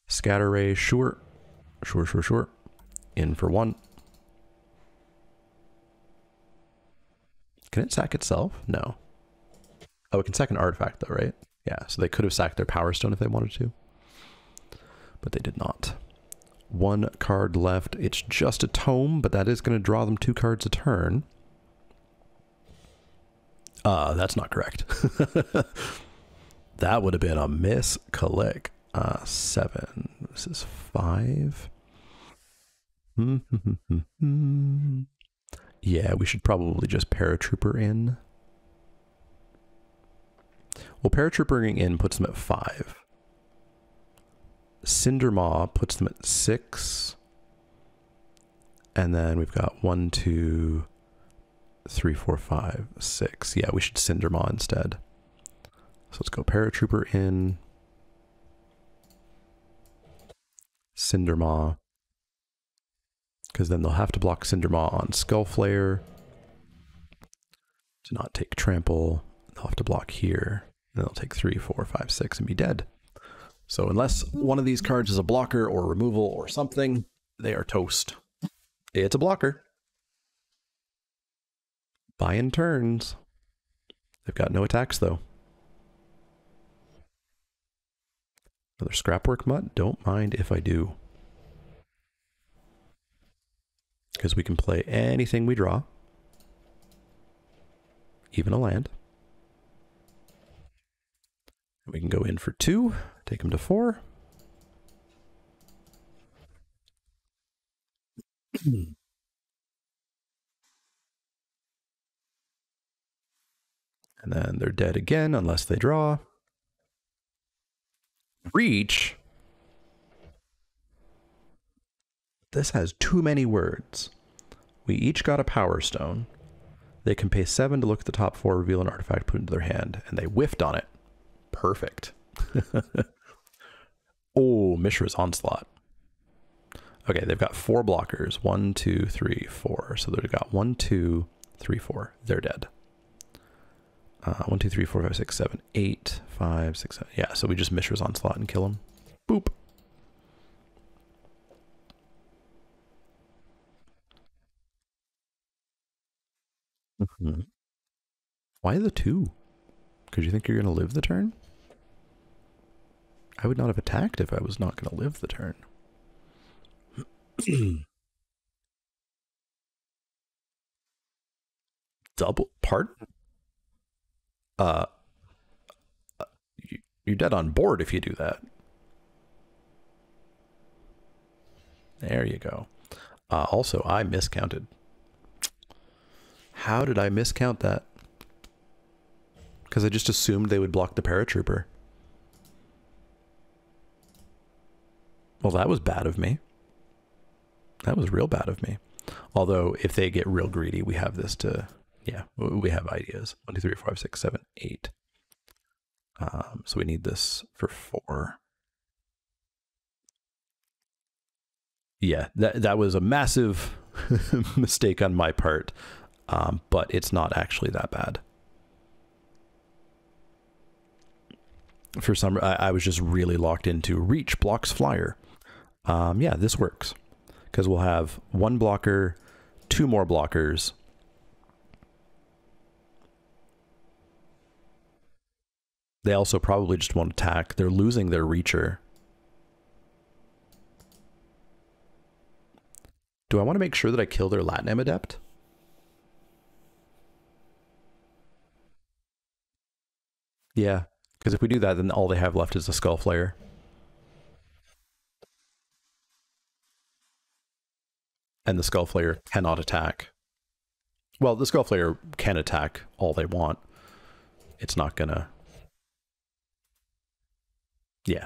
Scatter Ray, sure. Sure. In for 1. Can it sack itself? No. Oh, it can sack an artifact though, right? Yeah, so they could have sacked their Power Stone if they wanted to. But they did not. 1 card left. It's just a tome, but that is going to draw them 2 cards a turn. That's not correct. That would have been a misclick. 7. This is 5. Yeah, we should probably just Paratrooper in. Well, Paratroopering in puts them at 5. Cindermaw puts them at 6. And then we've got 1, 2, 3, 4, 5, 6. Yeah, we should Cindermaw instead. So let's go Paratrooper in. Cindermaw. Because then they'll have to block Cindermaw on Skullflare to not take trample. They'll have to block here. Then they'll take 3, 4, 5, 6 and be dead. So unless one of these cards is a blocker or removal or something, they are toast. It's a blocker. Buying turns. They've got no attacks though. Another Scrapwork Mutt. Don't mind if I do. Because we can play anything we draw. Even a land. And we can go in for 2. Take them to 4. And then they're dead again unless they draw. Reach. This has too many words. We each got a Power Stone. They can pay 7 to look at the top 4, reveal an artifact, put it into their hand, and they whiffed on it. Perfect. Oh, Mishra's Onslaught. Okay, they've got 4 blockers. 1, 2, 3, 4. So they've got 1, 2, 3, 4. They're dead. 1, 2, 3, 4, 5, 6, 7, 8, 5, 6, 7. Yeah, so we just Mishra's Onslaught and kill him. Boop. Why the 2? Because you think you're going to live the turn? I would not have attacked if I was not going to live the turn. Double part? You're dead on board if you do that. There you go. Also, I miscounted. How did I miscount that? Because I just assumed they would block the paratrooper. Well, that was bad of me. That was real bad of me. Although, if they get real greedy, we have this to... Yeah, we have ideas. 1, 2, 3, 4, 5, 6, 7, 8. So we need this for 4. Yeah, that was a massive mistake on my part, but it's not actually that bad. For some, I was just really locked into reach blocks flyer. Yeah, this works because we'll have 1 blocker, 2 more blockers. They also probably just won't attack. They're losing their reacher. Do I want to make sure that I kill their Latinum Adept? Yeah, because if we do that, then all they have left is the Skull Flare. And the Skull Flare cannot attack. Well, the Skull Flare can attack all they want. It's not gonna... Yeah.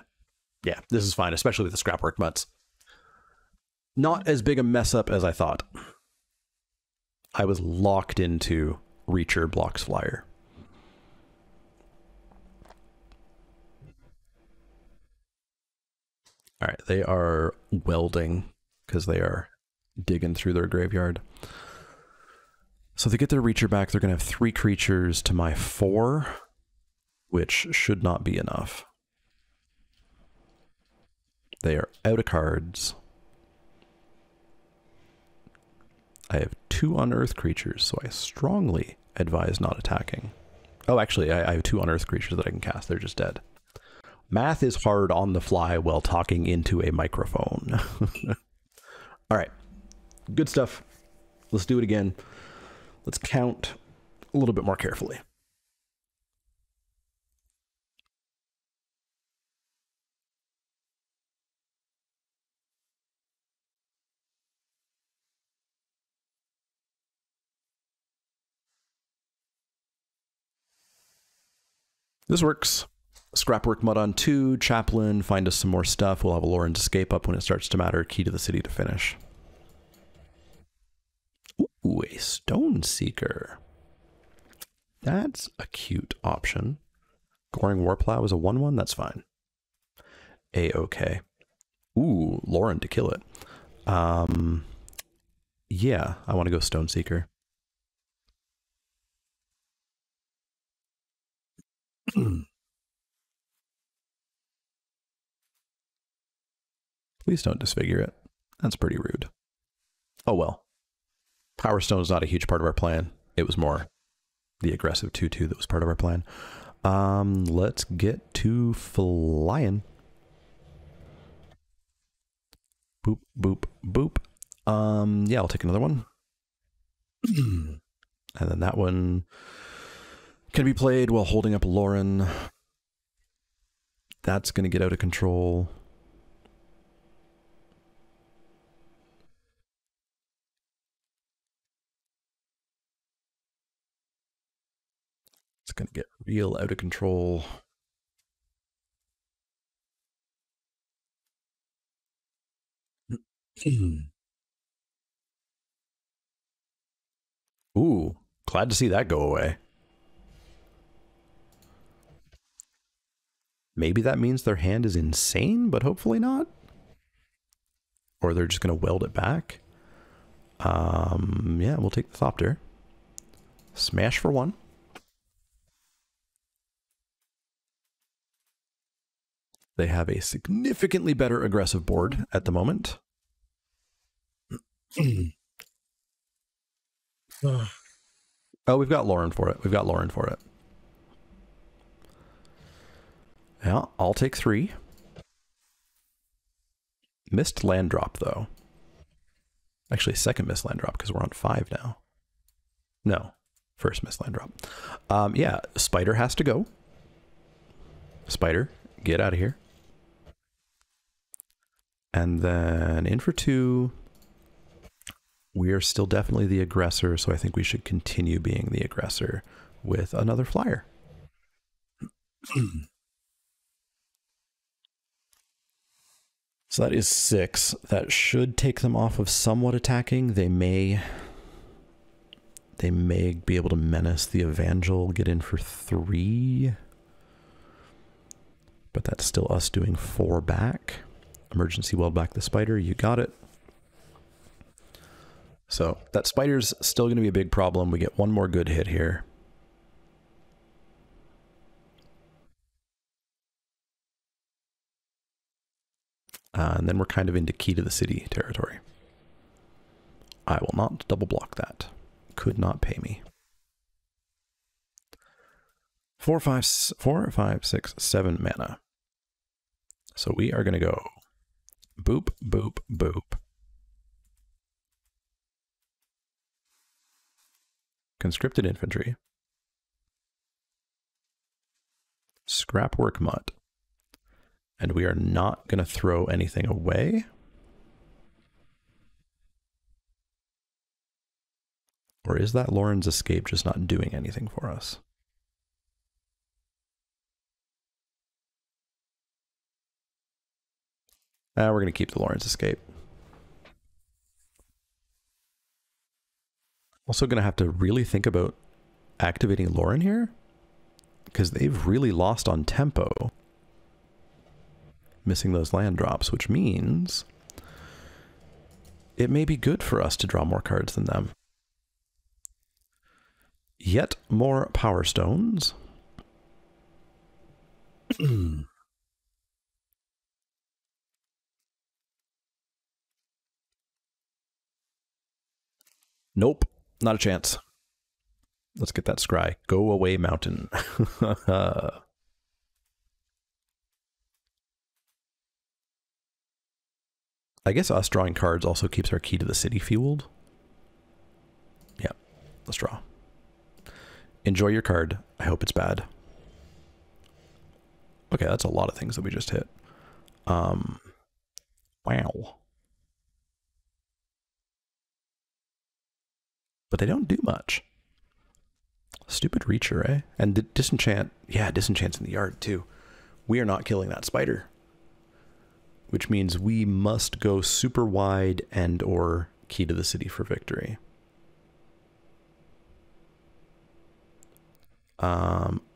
Yeah, this is fine, especially with the Scrapwork Mutts. Not as big a mess up as I thought. I was locked into Reacher blocks flyer. All right, they are welding because they are digging through their graveyard. So they get their Reacher back. They're going to have 3 creatures to my 4, which should not be enough. They are out of cards. I have 2 unearthed creatures, so I strongly advise not attacking. Oh, actually, I have 2 unearthed creatures that I can cast. They're just dead. Math is hard on the fly while talking into a microphone. All right. Good stuff. Let's do it again. Let's count a little bit more carefully. This works. Scrapwork Mud on 2, Chaplain, find us some more stuff. We'll have a Lauren's Escape up when it starts to matter. Key to the City to finish. Ooh, a Stone Seeker. That's a cute option. Goring Warplow is a 1/1, that's fine. A-okay. Ooh, Lauren to kill it. Yeah, I want to go Stone Seeker. Please don't disfigure it. That's pretty rude. Oh well. Power Stone is not a huge part of our plan. It was more the aggressive 2/2 that was part of our plan. Let's get to flying. Boop, boop, boop. Yeah, I'll take another one. And then that one can be played while holding up Lauren. That's going to get out of control. It's going to get real out of control. Ooh, glad to see that go away. Maybe that means their hand is insane, but hopefully not. Or they're just going to weld it back. Yeah, we'll take the Thopter. Smash for 1. They have a significantly better aggressive board at the moment. Oh, we've got Lauren for it. We've got Lauren for it. Yeah, I'll take 3. Missed land drop, though. Actually, second missed land drop, because we're on 5 now. No, first missed land drop. Yeah, Spider has to go. Spider, get out of here. And then in for 2. we are still definitely the aggressor, so I think we should continue being the aggressor with another flyer. So that is 6. That should take them off of somewhat attacking. They may be able to menace the Evangel, get in for 3. But that's still us doing 4 back. Emergency weld back the spider. You got it. So that spider's still going to be a big problem. We get one more good hit here. And then we're kind of into key to the city territory. I will not double block that. Could not pay me. 4, 5, 6, 7 mana. So we are going to go boop, boop, boop. Conscripted infantry. Scrapwork mutt. And we are not going to throw anything away. Or is that Lauren's escape just not doing anything for us? We're going to keep the Lauren's escape. Also going to have to really think about activating Lauren here, because they've really lost on tempo. Missing those land drops, which means it may be good for us to draw more cards than them. Yet more power stones. Nope, not a chance. Let's get that scry. Go away, mountain. I guess us drawing cards also keeps our key to the city fueled. Yeah, let's draw. Enjoy your card. I hope it's bad. Okay, that's a lot of things that we just hit. Wow. But they don't do much. Stupid Reacher, eh? And Disenchant. Yeah, Disenchant's in the yard, too. We are not killing that spider. Which means we must go super wide and or key to the city for victory.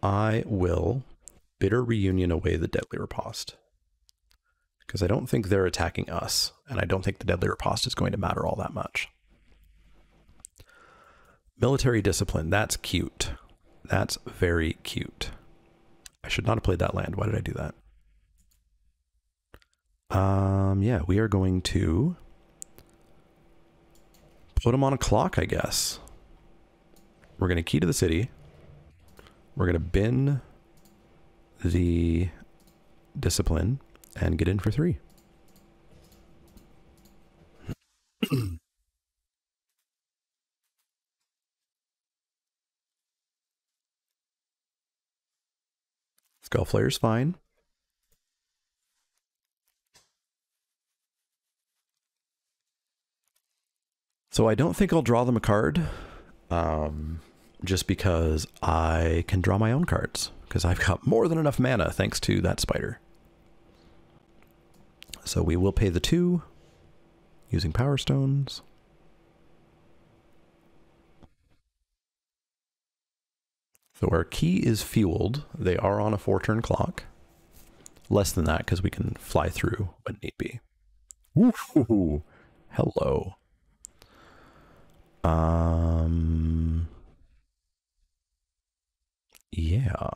I will Bitter Reunion away the Deadly Riposte. Because I don't think they're attacking us. And I don't think the Deadly Riposte is going to matter all that much. Military Discipline. That's cute. That's very cute. I should not have played that land. Why did I do that? Yeah, we are going to put them on a clock, I guess. We're going to key to the city. We're going to bin the discipline and get in for 3. Skull Flare's fine. So I don't think I'll draw them a card, just because I can draw my own cards, because I've got more than enough mana thanks to that spider. So we will pay the 2 using Power Stones. So our key is fueled. They are on a 4-turn clock. Less than that, because we can fly through when need be. Ooh, hello. Yeah.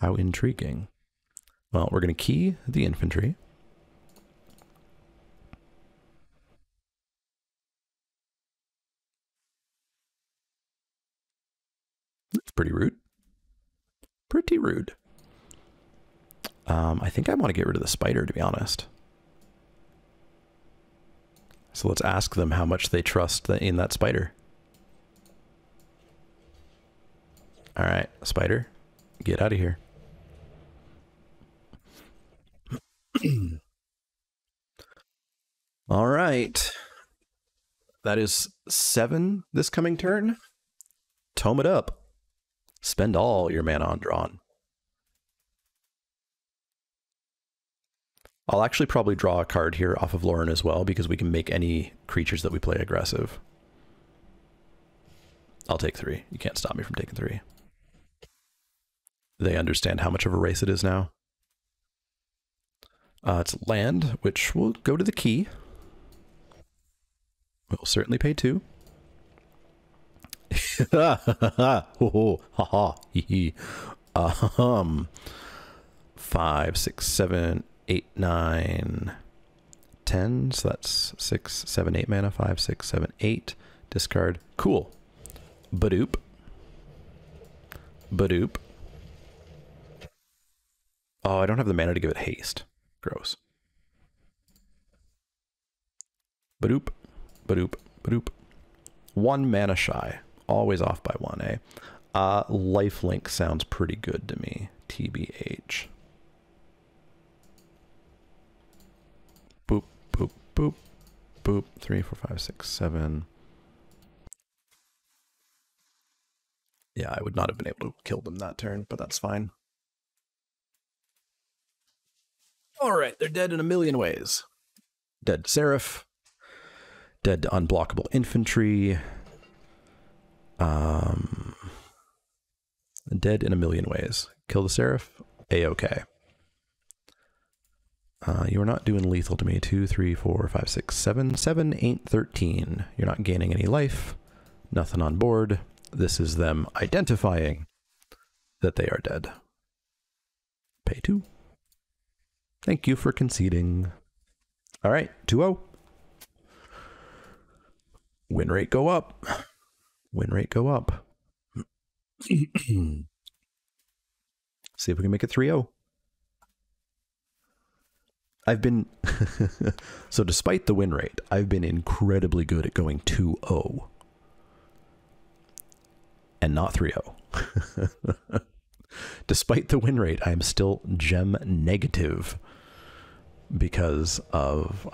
How intriguing. Well, we're going to key the infantry. That's pretty rude. Pretty rude. I think I want to get rid of the spider, to be honest. So let's ask them how much they trust in that spider. All right, spider, get out of here. All right. That is 7 this coming turn. Tome it up. Spend all your mana on drawn. I'll actually probably draw a card here off of Lauren as well, because we can make any creatures that we play aggressive. I'll take 3. You can't stop me from taking 3. They understand how much of a race it is now. It's land, which will go to the key. We'll certainly pay 2. Ho ha ha hee hee. 5, 6, 7, 8, 9, 10. So that's 6, 7, 8 mana. 5, 6, 7, 8. Discard. Cool. Badoop. Badoop. Oh, I don't have the mana to give it haste. Gross. Badoop. Badoop. Badoop. 1 mana shy. Always off by 1, eh? Lifelink sounds pretty good to me. TBH. Boop, boop, boop, boop. 3, 4, 5, 6, 7. Yeah, I would not have been able to kill them that turn, but that's fine. All right, they're dead in a million ways. Dead to Seraph. Dead to unblockable infantry. Dead in a million ways. Kill the Seraph. A-okay. You are not doing lethal to me. 2, 3, 4, 5, 6, 7. 7 ain't 13. You're not gaining any life. Nothing on board. This is them identifying that they are dead. Pay 2. Thank you for conceding. All right, 2-0. Win rate go up. Win rate go up. See if we can make it 3-0. I've been... So despite the win rate, I've been incredibly good at going 2-0. And not 3-0. Despite the win rate, I am still gem negative because of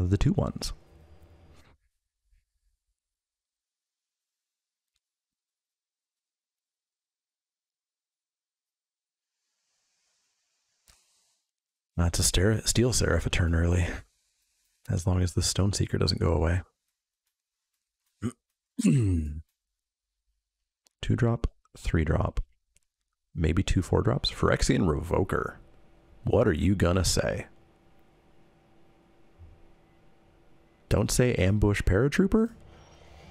the 2-1s. That's a Steel Seraph a turn early, as long as the Stone Seeker doesn't go away. 2-drop, 3-drop, maybe 2 4-drops. Phyrexian Revoker. What are you gonna say? Don't say Ambush Paratrooper?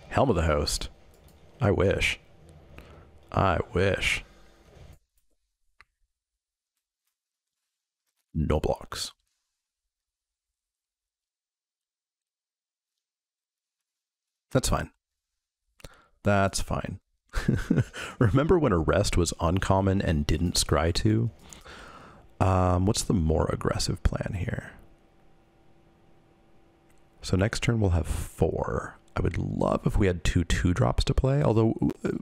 Helm of the Host. I wish. I wish. No blocks. That's fine. That's fine. Remember when Arrest was uncommon and didn't scry to? What's the more aggressive plan here? So next turn we'll have 4. I would love if we had 2 2-drops to play, although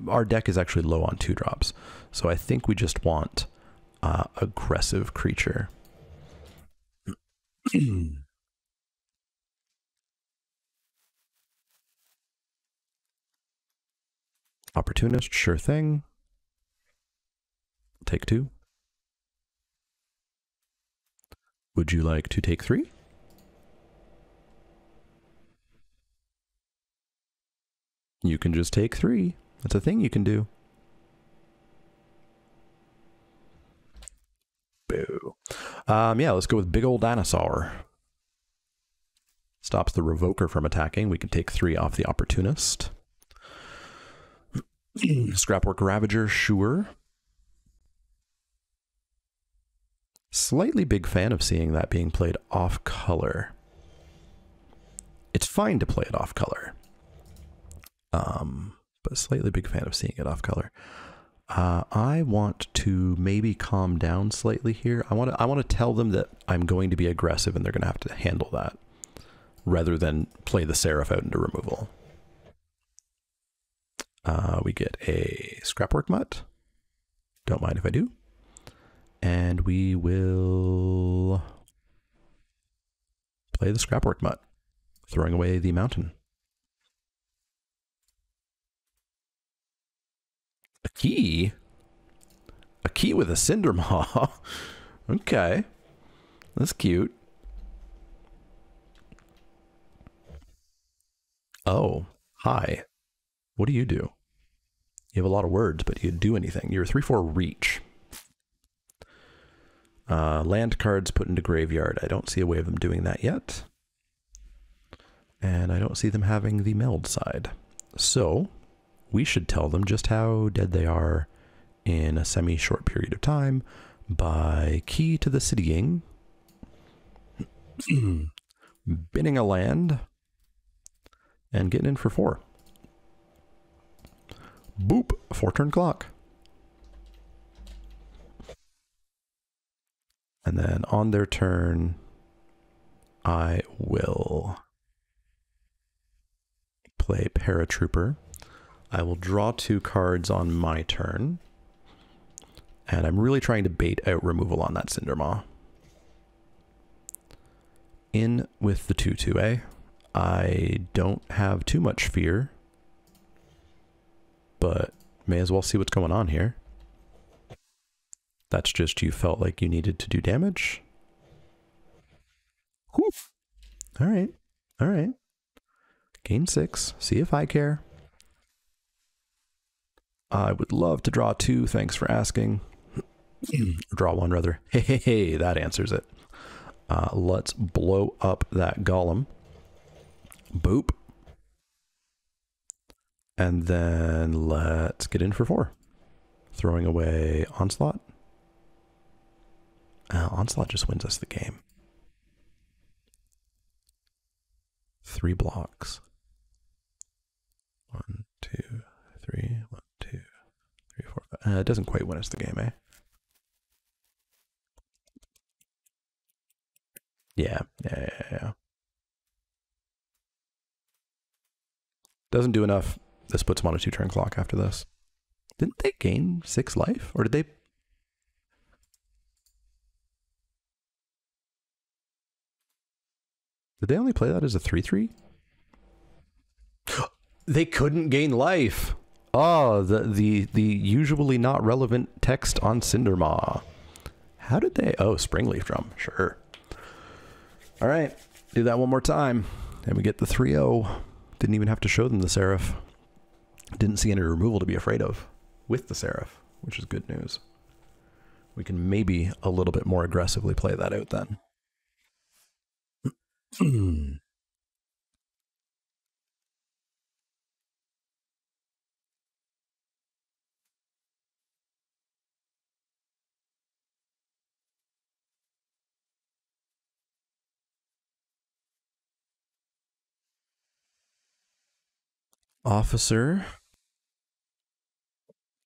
our deck is actually low on 2-drops. So I think we just want aggressive creature. Opportunist, sure thing. Take 2. Would you like to take 3? You can just take 3. That's a thing you can do. Boo. Yeah, let's go with Big Old Dinosaur. Stops the Revoker from attacking. We can take 3 off the Opportunist. Scrapwork Ravager, sure. Slightly big fan of seeing that being played off color. It's fine to play it off color. But slightly big fan of seeing it off color. I want to maybe calm down slightly here. I want to tell them that I'm going to be aggressive and they're going to have to handle that, rather than play the Seraph out into removal. We get a Scrapwork Mutt. Don't mind if I do. And we will play the Scrapwork Mutt, throwing away the mountain. Key? A key with a Cindermaw? Okay. That's cute. Oh, hi. What do? You have a lot of words, but you do anything. You're a 3/4 reach. Land cards put into graveyard. I don't see a way of them doing that yet. And I don't see them having the meld side. So we should tell them just how dead they are in a semi-short period of time by key to the citying, binning a land, and getting in for 4. Boop, 4-turn clock. And then on their turn, I will play Paratrooper. I will draw 2 cards on my turn. And I'm really trying to bait out removal on that Cindermaw. In with the 2/2, I don't have too much fear, but may as well see what's going on here. That's just you felt like you needed to do damage. Whew. All right. All right. Gain 6. See if I care. I would love to draw 2. Thanks for asking. Draw 1, rather. Hey, that answers it. Let's blow up that golem. Boop. And then let's get in for 4. Throwing away Onslaught. Onslaught just wins us the game. 3 blocks. 1, 2, 3. 1, 2, 3, 4, 5. It doesn't quite win us the game, eh? Yeah. Doesn't do enough. This puts them on a 2-turn clock after this. Didn't they gain 6 life? Or did they? Did they only play that as a 3/3? They couldn't gain life. Oh, the usually not relevant text on Cindermaw. How did they? Oh, Springleaf Drum. Sure. All right. Do that one more time. And we get the 3/0. Didn't even have to show them the Seraph. Didn't see any removal to be afraid of with the Seraph, which is good news. We can maybe a little bit more aggressively play that out then. Officer.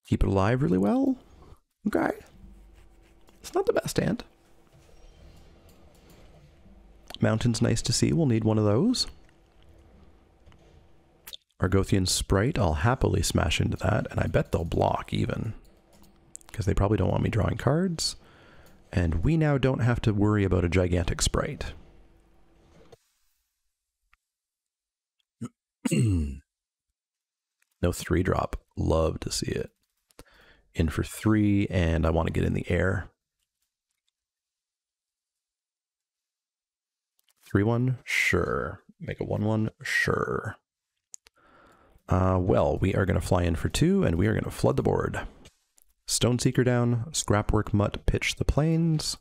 Keep it alive really well. Okay. It's not the best hand. Mountain's nice to see. We'll need one of those. Argothian Sprite. I'll happily smash into that, and I bet they'll block even. Because they probably don't want me drawing cards. And we now don't have to worry about a gigantic Sprite. No 3-drop. Love to see it. In for 3, and I want to get in the air. 3/1? Sure. Make a 1/1? Sure. Well, we are going to fly in for 2, and we are going to flood the board. Stoneseeker down, Scrapwork Mutt pitch the plains.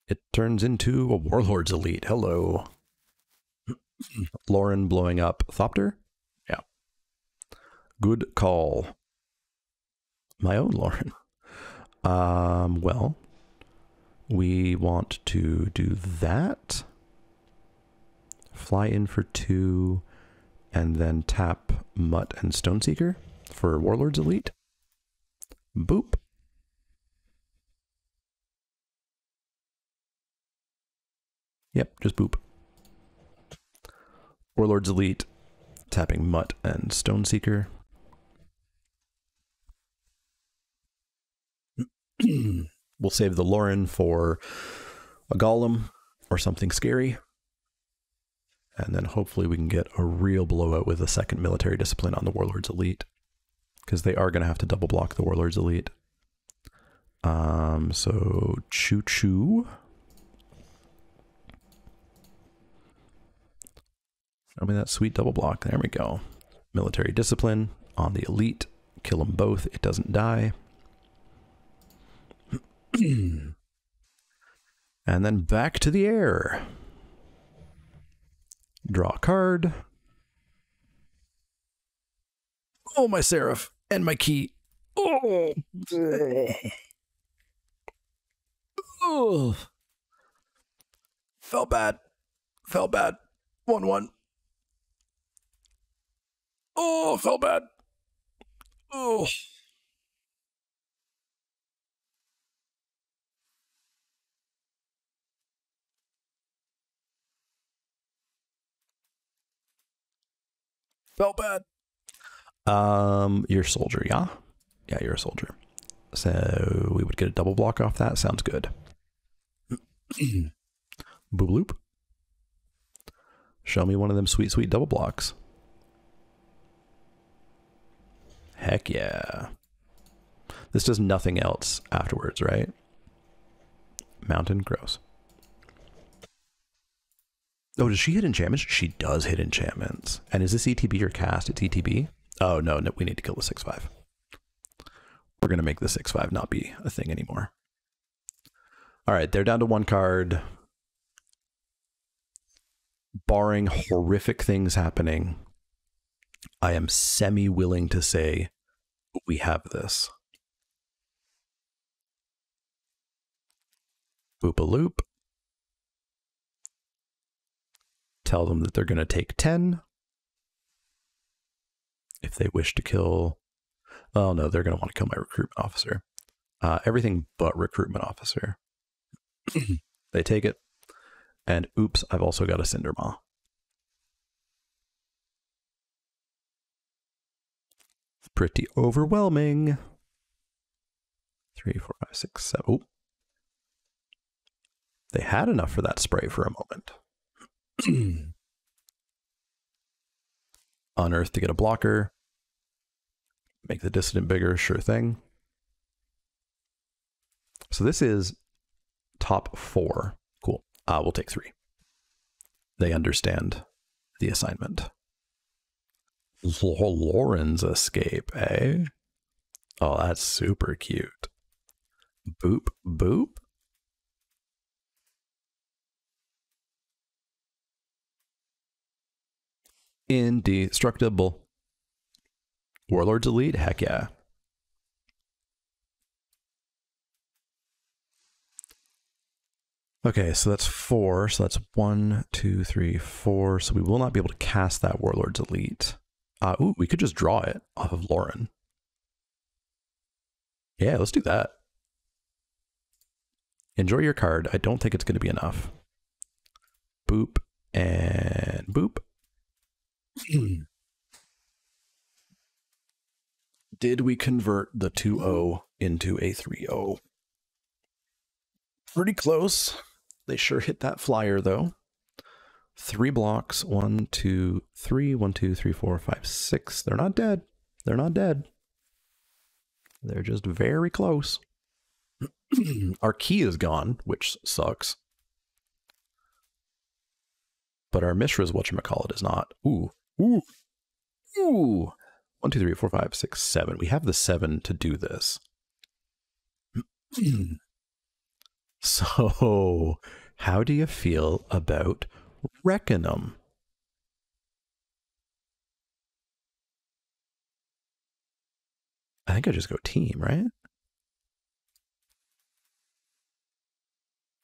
It turns into a Warlord's Elite. Hello. Lauren blowing up Thopter? Yeah. Good call. My own Lauren. Well, we want to do that. Fly in for 2, and then tap Mutt and Stoneseeker for Warlord's Elite. Boop. Yep, just boop. Warlord's Elite, tapping Mutt and Stoneseeker. We'll save the Lauren for a Golem or something scary. And then hopefully we can get a real blowout with a second military discipline on the Warlord's Elite. Because they are going to have to double block the Warlord's Elite. So choo-choo. Show me that sweet double block. There we go. Military discipline on the Elite. Kill them both. It doesn't die. And then back to the air. Draw a card. Oh, my Seraph. And my key. Oh. Oh. Felt bad. Felt bad. 1-1. Oh, felt bad. Oh. Felt bad. You're a soldier, yeah? Yeah, you're a soldier. So we would get a double block off that. Sounds good. Boop bloop. Show me one of them sweet, sweet double blocks. Heck yeah. This does nothing else afterwards, right? Mountain, gross. Oh, does she hit enchantments? She does hit enchantments. And is this ETB or cast? It's ETB? Oh, no, no, we need to kill the 6/5. We're going to make the 6/5 not be a thing anymore. All right, they're down to 1 card. Barring horrific things happening, I am semi-willing to say we have this. Boop-a-loop. Tell them that they're going to take 10. If they wish to kill... Oh, no, they're going to want to kill my recruitment officer. Everything but recruitment officer. They take it. And oops, I've also got a Cindermaw. Pretty overwhelming. 3, 4, 5, 6, 7. Oh. They had enough for that spray for a moment. Unearth to get a blocker. Make the dissident bigger, sure thing. So this is top 4. Cool. We'll take 3. They understand the assignment. Lauren's escape, eh? Oh, that's super cute. Boop, boop. Indestructible. Warlord's Elite? Heck yeah. Okay, so that's 4. So that's 1, 2, 3, 4. So we will not be able to cast that Warlord's Elite. Ooh, we could just draw it off of Lauren. Yeah, let's do that. Enjoy your card. I don't think it's going to be enough. Boop and boop. Did we convert the 2-0 into a 3-0? Pretty close. They sure hit that flyer, though. 3 blocks. 1, 2, 3. 1, 2, 3, 4, 5, 6. They're not dead. They're not dead. They're just very close. Our key is gone, which sucks. But our Mishra's whatchamacallit is not. Ooh. Ooh. Ooh. 1, 2, 3, 4, 5, 6, 7. We have the 7 to do this. So, how do you feel about Reckonum? I think I just go team, right?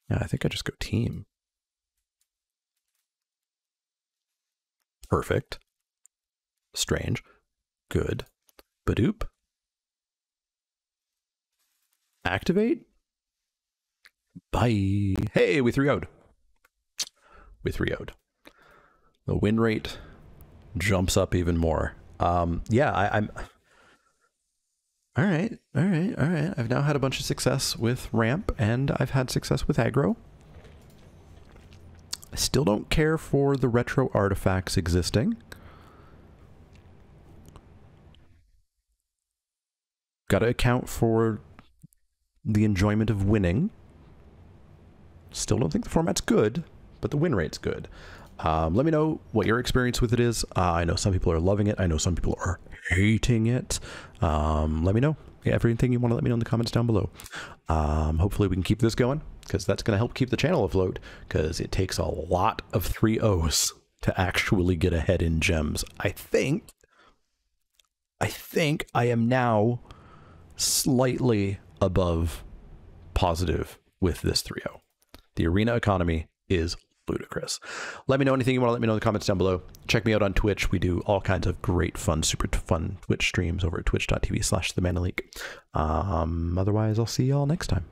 Yeah, I think I just go team. Perfect. Strange. Good. Badoop. Activate. Bye. Hey, we 3-0'd. We 3-0'd. The win rate jumps up even more. Yeah, I'm... All right. I've now had a bunch of success with ramp, and I've had success with aggro. Still don't care for the retro artifacts existing. Got to account for the enjoyment of winning. Still don't think the format's good, but the win rate's good. Let me know what your experience with it is. I know some people are loving it. I know some people are hating it. Let me know. Yeah, everything you want to let me know in the comments down below. Hopefully we can keep this going, because that's going to help keep the channel afloat, because it takes a lot of 3-0s to actually get ahead in gems. I think I am now slightly above positive with this 3-0. The arena economy is ludicrous. Let me know anything you want to let me know in the comments down below. Check me out on Twitch. We do all kinds of great fun, super fun Twitch streams over at twitch.tv/themanaleek. Otherwise, I'll see y'all next time.